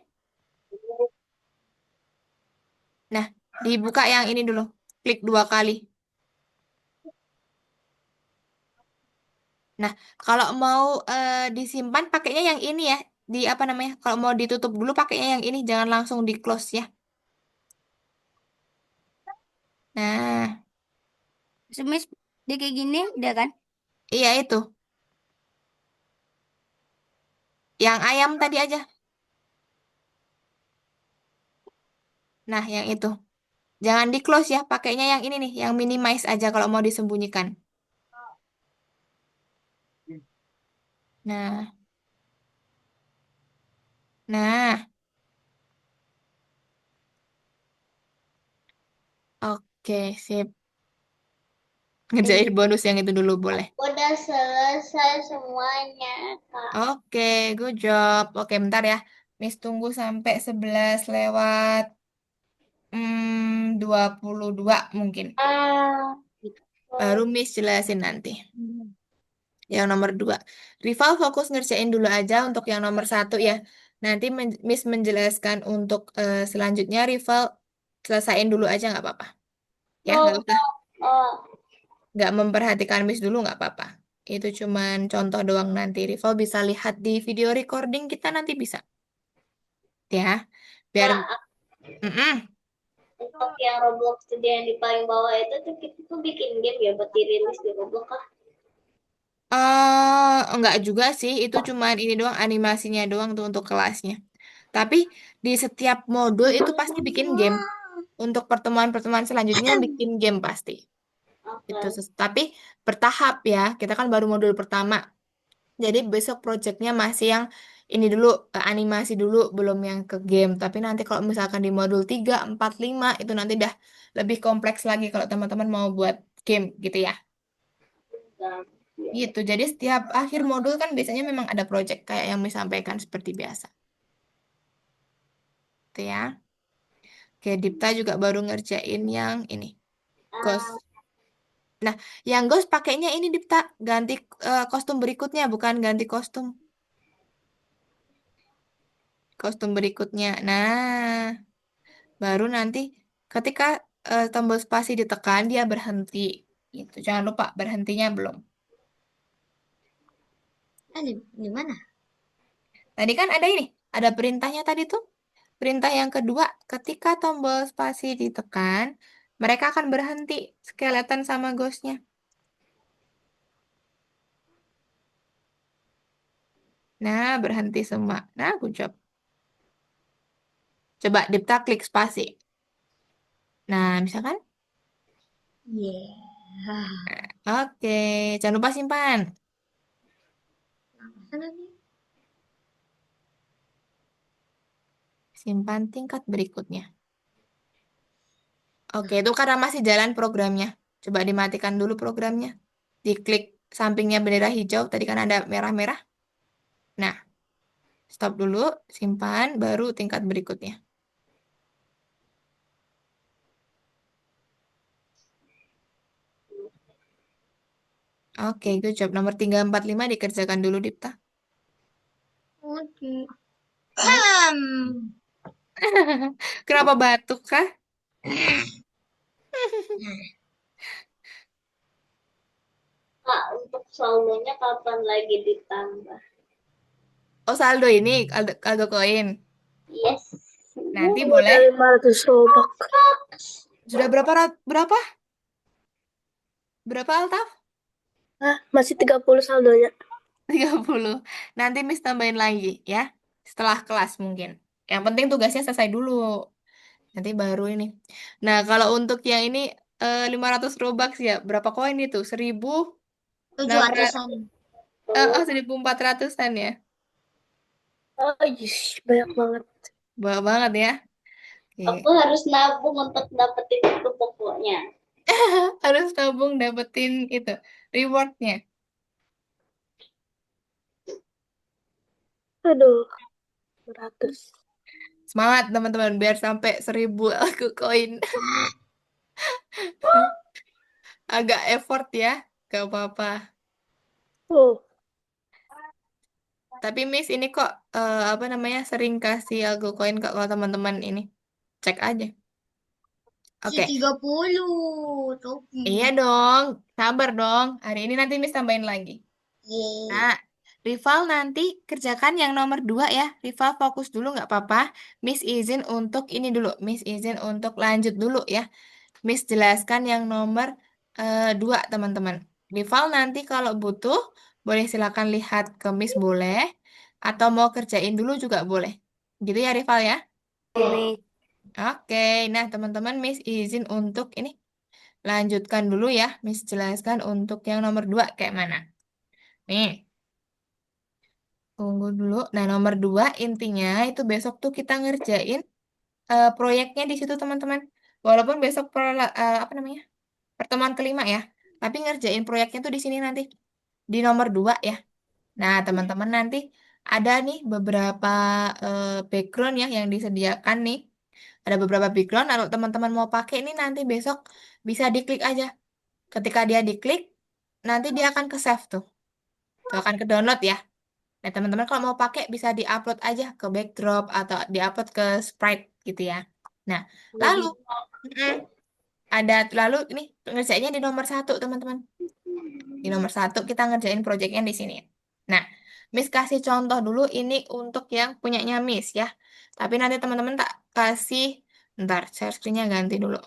Nah, dibuka yang ini dulu. Klik 2 kali. Nah, kalau mau disimpan pakainya yang ini ya. Di apa namanya? Kalau mau ditutup dulu pakainya yang ini, jangan langsung di close ya. Nah, So, Miss, dia kayak gini, udah kan? iya itu. Yang ayam tadi aja. Nah, yang itu. Jangan di close ya, pakainya yang ini nih, yang minimize aja kalau mau disembunyikan. Nah, nah, oke, sip. Ngerjain bonus yang itu dulu boleh. Udah selesai semuanya, Kak. Oke, good job. Oke, bentar ya. Miss tunggu sampai 11 lewat 22 mungkin. Ah, Baru Miss jelasin nanti. Yang nomor 2. Rival fokus ngerjain dulu aja untuk yang nomor 1 ya. Nanti Miss menjelaskan untuk selanjutnya Rival selesain dulu aja nggak apa-apa. Ya, oh, oh, nggak memperhatikan Miss dulu nggak apa-apa. Itu cuman contoh doang nanti. Rival bisa lihat di video recording kita nanti bisa. Ya, biar Kak, Mm-mm. untuk yang Roblox Studio yang di paling bawah itu tuh kita tuh bikin game ya buat dirilis di Roblox, Kak. Enggak juga sih, itu cuman ini doang animasinya doang tuh untuk kelasnya. Tapi di setiap modul itu pasti bikin game. Untuk pertemuan-pertemuan selanjutnya bikin game pasti. Oke. Itu tapi bertahap ya. Kita kan baru modul pertama. Jadi besok projectnya masih yang ini dulu animasi dulu, belum yang ke game. Tapi nanti kalau misalkan di modul 3, 4, 5 itu nanti dah lebih kompleks lagi kalau teman-teman mau buat game gitu ya. Dan, ya. Gitu. Jadi setiap akhir modul kan biasanya memang ada project kayak yang disampaikan seperti biasa. Itu ya. Oke, Dipta juga baru ngerjain yang ini. Ghost. Ah, Nah, yang Ghost pakainya ini Dipta ganti kostum berikutnya bukan ganti kostum. Kostum berikutnya. Nah, baru nanti ketika tombol spasi ditekan dia berhenti. Gitu. Jangan lupa berhentinya belum. di mana? Tadi kan ada ini, ada perintahnya tadi tuh. Perintah yang kedua, ketika tombol spasi ditekan, mereka akan berhenti skeleton sama ghostnya. Nah, berhenti semua. Nah, good job. Coba Dipta klik spasi. Nah, misalkan? Yeah. Oke, jangan lupa simpan. Sana nih. Simpan tingkat berikutnya. Oke, itu karena masih jalan programnya. Coba dimatikan dulu programnya. Diklik sampingnya bendera hijau, tadi kan ada merah-merah. Nah, stop dulu, simpan, baru tingkat berikutnya. Oke, good job. Nomor 345 dikerjakan dulu, Dipta. Oke. Kenapa batuk kah? Kak, saldonya kapan lagi ditambah? Oh, saldo ini, saldo koin. Yes. Nanti Udah boleh. 500 robak. Sudah berapa? Berapa, Altaf? Ah, masih 30 saldonya. 30. Nanti Miss tambahin lagi ya. Setelah kelas mungkin. Yang penting tugasnya selesai dulu. Nanti baru ini. Nah, kalau untuk yang ini 500 Robux ya. Berapa koin itu? 1.600. 700-an. 1.400-an ya. Oh, yes, banyak banget. Banyak banget ya. Aku Oke. harus nabung untuk dapetin itu pokoknya. Harus tabung dapetin itu rewardnya. Aduh, 100. Semangat teman-teman biar sampai 1.000 aku koin. Agak effort ya. Gak apa-apa. Oh, Tapi Miss ini kok apa namanya sering kasih algo koin kok kalau teman-teman ini. Cek aja. Oke. 30 Topi. Iya dong. Sabar dong. Hari ini nanti Miss tambahin lagi. Yeay. Nah, Rival nanti kerjakan yang nomor 2 ya. Rival fokus dulu nggak apa-apa. Miss izin untuk ini dulu. Miss izin untuk lanjut dulu ya. Miss jelaskan yang nomor 2 teman-teman. Rival nanti kalau butuh boleh silakan lihat ke Miss boleh. Atau mau kerjain dulu juga boleh. Gitu ya Rival ya. ini. Oke, nah teman-teman Miss izin untuk ini lanjutkan dulu ya. Miss jelaskan untuk yang nomor 2 kayak mana. Nih. Tunggu dulu. Nah, nomor 2 intinya itu besok tuh kita ngerjain proyeknya di situ teman-teman. Walaupun besok apa namanya pertemuan kelima ya, tapi ngerjain proyeknya tuh di sini nanti di nomor 2 ya. Nah, teman-teman nanti ada nih beberapa background ya yang disediakan nih. Ada beberapa background. Kalau teman-teman mau pakai ini nanti besok bisa diklik aja. Ketika dia diklik, nanti dia akan ke save tuh. Tuh akan ke download ya. Nah, teman-teman kalau mau pakai bisa diupload aja ke backdrop atau diupload ke Sprite gitu ya. Nah, lalu mm, lalu ini ngerjainnya di nomor 1, teman-teman. Di nomor 1 kita ngerjain projectnya di sini. Nah, Miss kasih contoh dulu ini untuk yang punyanya Miss ya. Tapi nanti teman-teman tak kasih, ntar share screen-nya ganti dulu.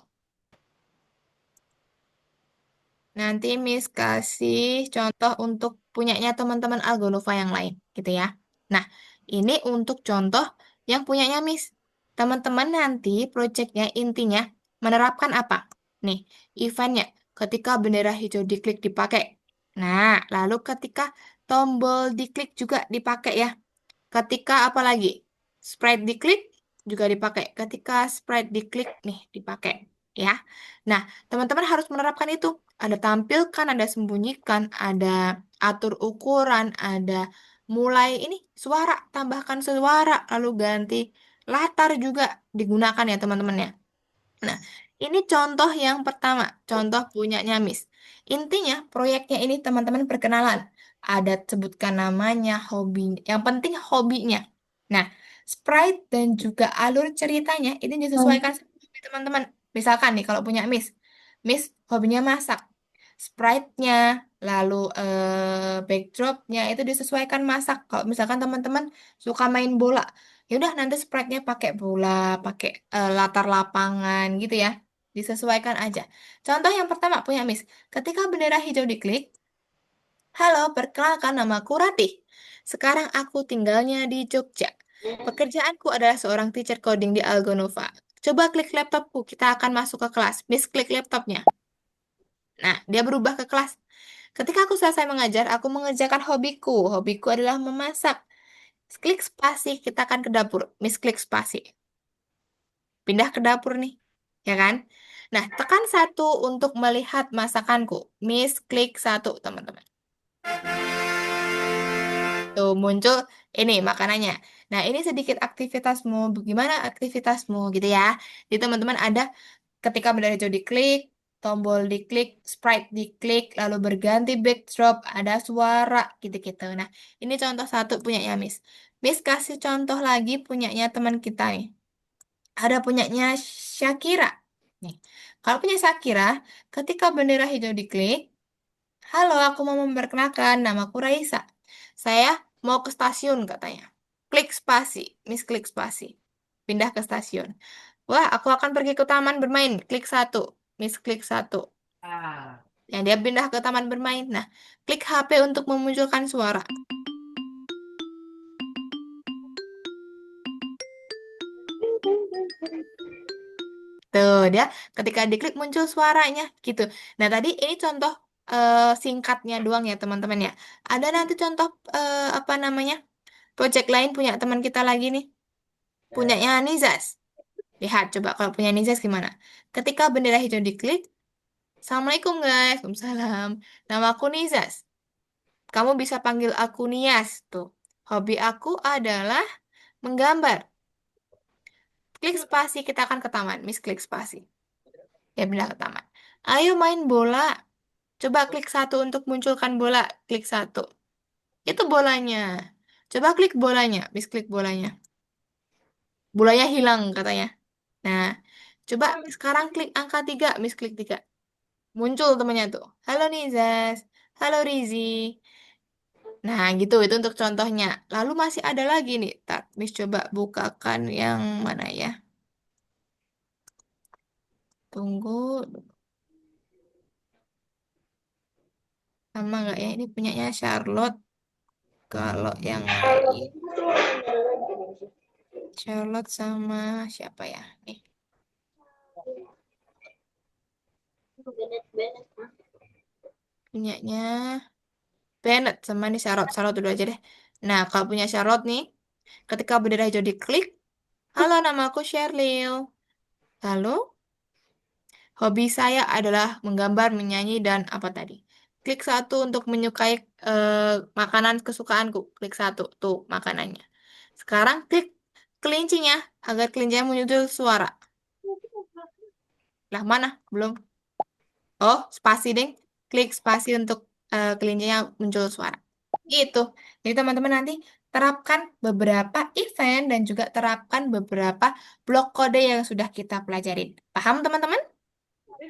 Nanti Miss kasih contoh untuk punyanya teman-teman Algonova yang lain, gitu ya. Nah, ini untuk contoh yang punyanya Miss. Teman-teman nanti proyeknya intinya menerapkan apa? Nih, eventnya ketika bendera hijau diklik dipakai. Nah, lalu ketika tombol diklik juga dipakai ya. Ketika apa lagi? Sprite diklik juga dipakai. Ketika sprite diklik nih dipakai ya. Nah, teman-teman harus menerapkan itu. Ada tampilkan, ada sembunyikan, ada atur ukuran, ada mulai ini suara, tambahkan suara, lalu ganti latar juga digunakan ya teman-teman ya. Nah, ini contoh yang pertama, contoh punyanya Miss. Intinya, proyeknya ini teman-teman perkenalan. Ada sebutkan namanya, hobi, yang penting hobinya. Nah, sprite dan juga alur ceritanya ini disesuaikan sama hobi teman-teman. Misalkan nih, kalau punya Miss, Miss hobinya masak. Sprite-nya, lalu backdrop-nya itu disesuaikan masak. Kalau misalkan teman-teman suka main bola, ya udah nanti sprite-nya pakai bola, pakai latar lapangan gitu ya. Disesuaikan aja. Contoh yang pertama punya Miss. Ketika bendera hijau diklik, halo, perkenalkan namaku Ratih. Sekarang aku tinggalnya di Jogja. Pekerjaanku adalah seorang teacher coding di Algonova. Coba klik laptopku, kita akan masuk ke kelas. Miss klik laptopnya. Nah, dia berubah ke kelas. Ketika aku selesai mengajar, aku mengerjakan hobiku. Hobiku adalah memasak. Klik spasi, kita akan ke dapur. Miss klik spasi. Pindah ke dapur nih, ya kan? Nah, tekan 1 untuk melihat masakanku. Miss klik 1, teman-teman. Tuh, muncul ini makanannya. Nah, ini sedikit aktivitasmu. Bagaimana aktivitasmu gitu ya. Jadi, teman-teman ada ketika benda hijau diklik, tombol diklik, sprite diklik, lalu berganti backdrop, ada suara gitu-gitu. Nah, ini contoh 1 punyanya Miss. Miss kasih contoh lagi punyanya teman kita nih. Ada punyanya Shakira. Nih, kalau punya Shakira, ketika bendera hijau diklik, Halo, aku mau memperkenalkan, namaku Raisa. Saya mau ke stasiun katanya. Klik spasi, Miss klik spasi. Pindah ke stasiun. Wah, aku akan pergi ke taman bermain. Klik satu, Miss klik satu. Ya, dia pindah ke taman bermain. Nah, klik HP untuk memunculkan suara. Tuh, dia ketika diklik muncul suaranya gitu. Nah, tadi ini contoh singkatnya doang ya, teman-teman ya. Ada nanti contoh apa namanya? Project lain punya teman kita lagi nih. Punyanya Nizas. Lihat coba kalau punya Nizas gimana. Ketika bendera hijau diklik, Assalamualaikum guys, Waalaikumsalam. Nama aku Nizas. Kamu bisa panggil aku Nias tuh. Hobi aku adalah menggambar. Klik spasi, kita akan ke taman. Miss klik spasi. Ya pindah ke taman. Ayo main bola. Coba klik satu untuk munculkan bola. Klik satu. Itu bolanya. Coba klik bolanya. Miss klik bolanya. Bolanya hilang katanya. Nah, coba sekarang klik angka 3. Miss klik 3. Muncul temennya tuh. Halo Nizas. Halo Rizi. Nah, gitu. Itu untuk contohnya. Lalu masih ada lagi nih. Tak, Miss coba bukakan yang mana ya. Tunggu. Sama nggak ya? Ini punyanya Charlotte. Kalau yang lain. Charlotte sama siapa ya? Nih. Benet-benet. Punyanya Bennett sama nih Charlotte. Charlotte dulu aja deh. Nah, kalau punya Charlotte nih. Ketika bendera hijau diklik. Halo, namaku Sheryl. Lalu, hobi saya adalah menggambar, menyanyi, dan apa tadi? Klik satu untuk menyukai makanan kesukaanku. Klik satu, tuh makanannya. Sekarang klik kelincinya agar kelincinya muncul suara. Lah mana? Belum. Oh, spasi deh. Klik spasi untuk kelincinya muncul suara. Gitu. Jadi teman-teman nanti terapkan beberapa event dan juga terapkan beberapa blok kode yang sudah kita pelajarin. Paham teman-teman?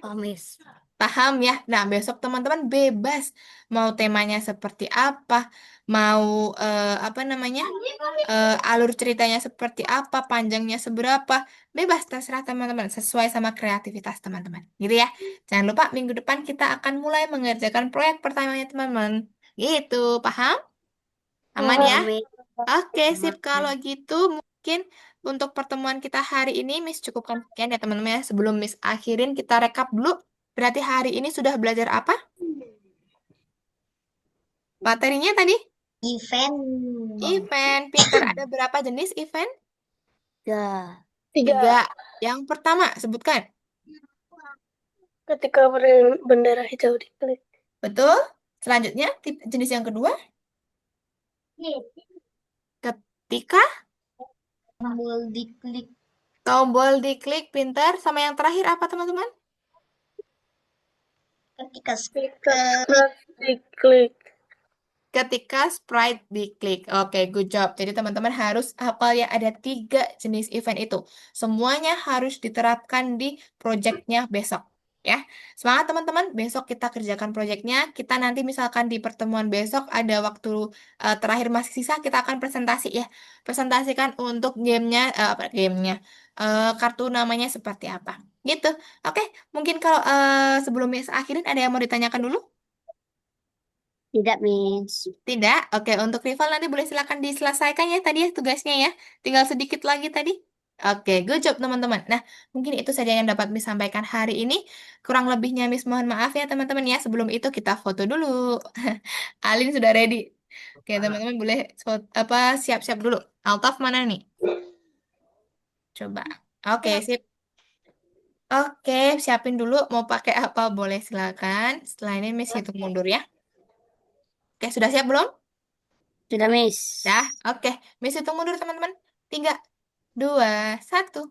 Oh, Miss. Paham ya? Nah, besok teman-teman bebas mau temanya seperti apa, mau apa namanya, alur ceritanya seperti apa, panjangnya seberapa, bebas terserah teman-teman, sesuai sama kreativitas teman-teman. Gitu ya. Jangan lupa minggu depan kita akan mulai mengerjakan proyek pertamanya teman-teman. Gitu, paham? Aman ya? Oh, Miss. Oke, sip. Kalau gitu mungkin untuk pertemuan kita hari ini Miss cukupkan sekian ya teman-teman ya. Sebelum Miss akhirin kita rekap dulu. Berarti hari ini sudah belajar apa? Materinya tadi? Event. Event. Pintar. Ada berapa jenis event? Ya. Tiga. 3. Yang pertama, sebutkan. Ketika bendera hijau diklik. Betul. Selanjutnya, jenis yang kedua. Ketika Tombol diklik. tombol diklik, pintar. Sama yang terakhir apa teman-teman? Ketika Ketika diklik. Ketika sprite diklik. Oke, good job. Jadi teman-teman harus hafal ya ada 3 jenis event itu. Semuanya harus diterapkan di projectnya besok. Ya, semangat teman-teman. Besok kita kerjakan projectnya. Kita nanti misalkan di pertemuan besok ada waktu terakhir masih sisa, kita akan presentasi ya. Presentasikan untuk gamenya, apa gamenya, kartu namanya seperti apa. Gitu. Oke, mungkin kalau sebelumnya akhirin ada yang mau ditanyakan dulu? Tidak, Miss. Tidak? Oke, untuk rival nanti boleh silakan diselesaikan ya tadi ya tugasnya ya. Tinggal sedikit lagi tadi. Oke, good job teman-teman. Nah, mungkin itu saja yang dapat Miss sampaikan hari ini. Kurang lebihnya Miss mohon maaf ya teman-teman ya. Sebelum itu kita foto dulu. Alin sudah ready. Oke, teman-teman boleh apa siap-siap dulu. Altaf mana nih? Coba. Oke, sip. Oke, siapin dulu mau pakai apa boleh silakan. Setelah ini Miss hitung mundur ya. Oke, sudah siap belum? Sudah, Miss. Dah, oke. Miss hitung mundur teman-teman. 3, 2, 1.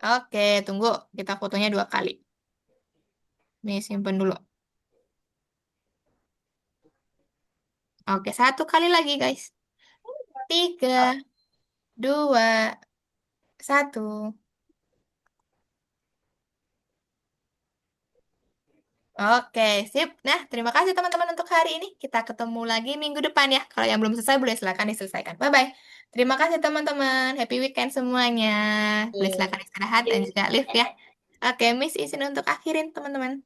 Oke, tunggu. Kita fotonya 2 kali. Nih, simpen dulu. Oke, 1 kali lagi, guys. 3, 2, 1. Oke, sip. Nah, terima kasih teman-teman untuk hari ini. Kita ketemu lagi minggu depan ya. Kalau yang belum selesai, boleh silakan diselesaikan. Bye-bye. Terima kasih teman-teman. Happy weekend semuanya. Boleh silakan istirahat dan juga live ya. Oke, Miss izin untuk akhirin teman-teman.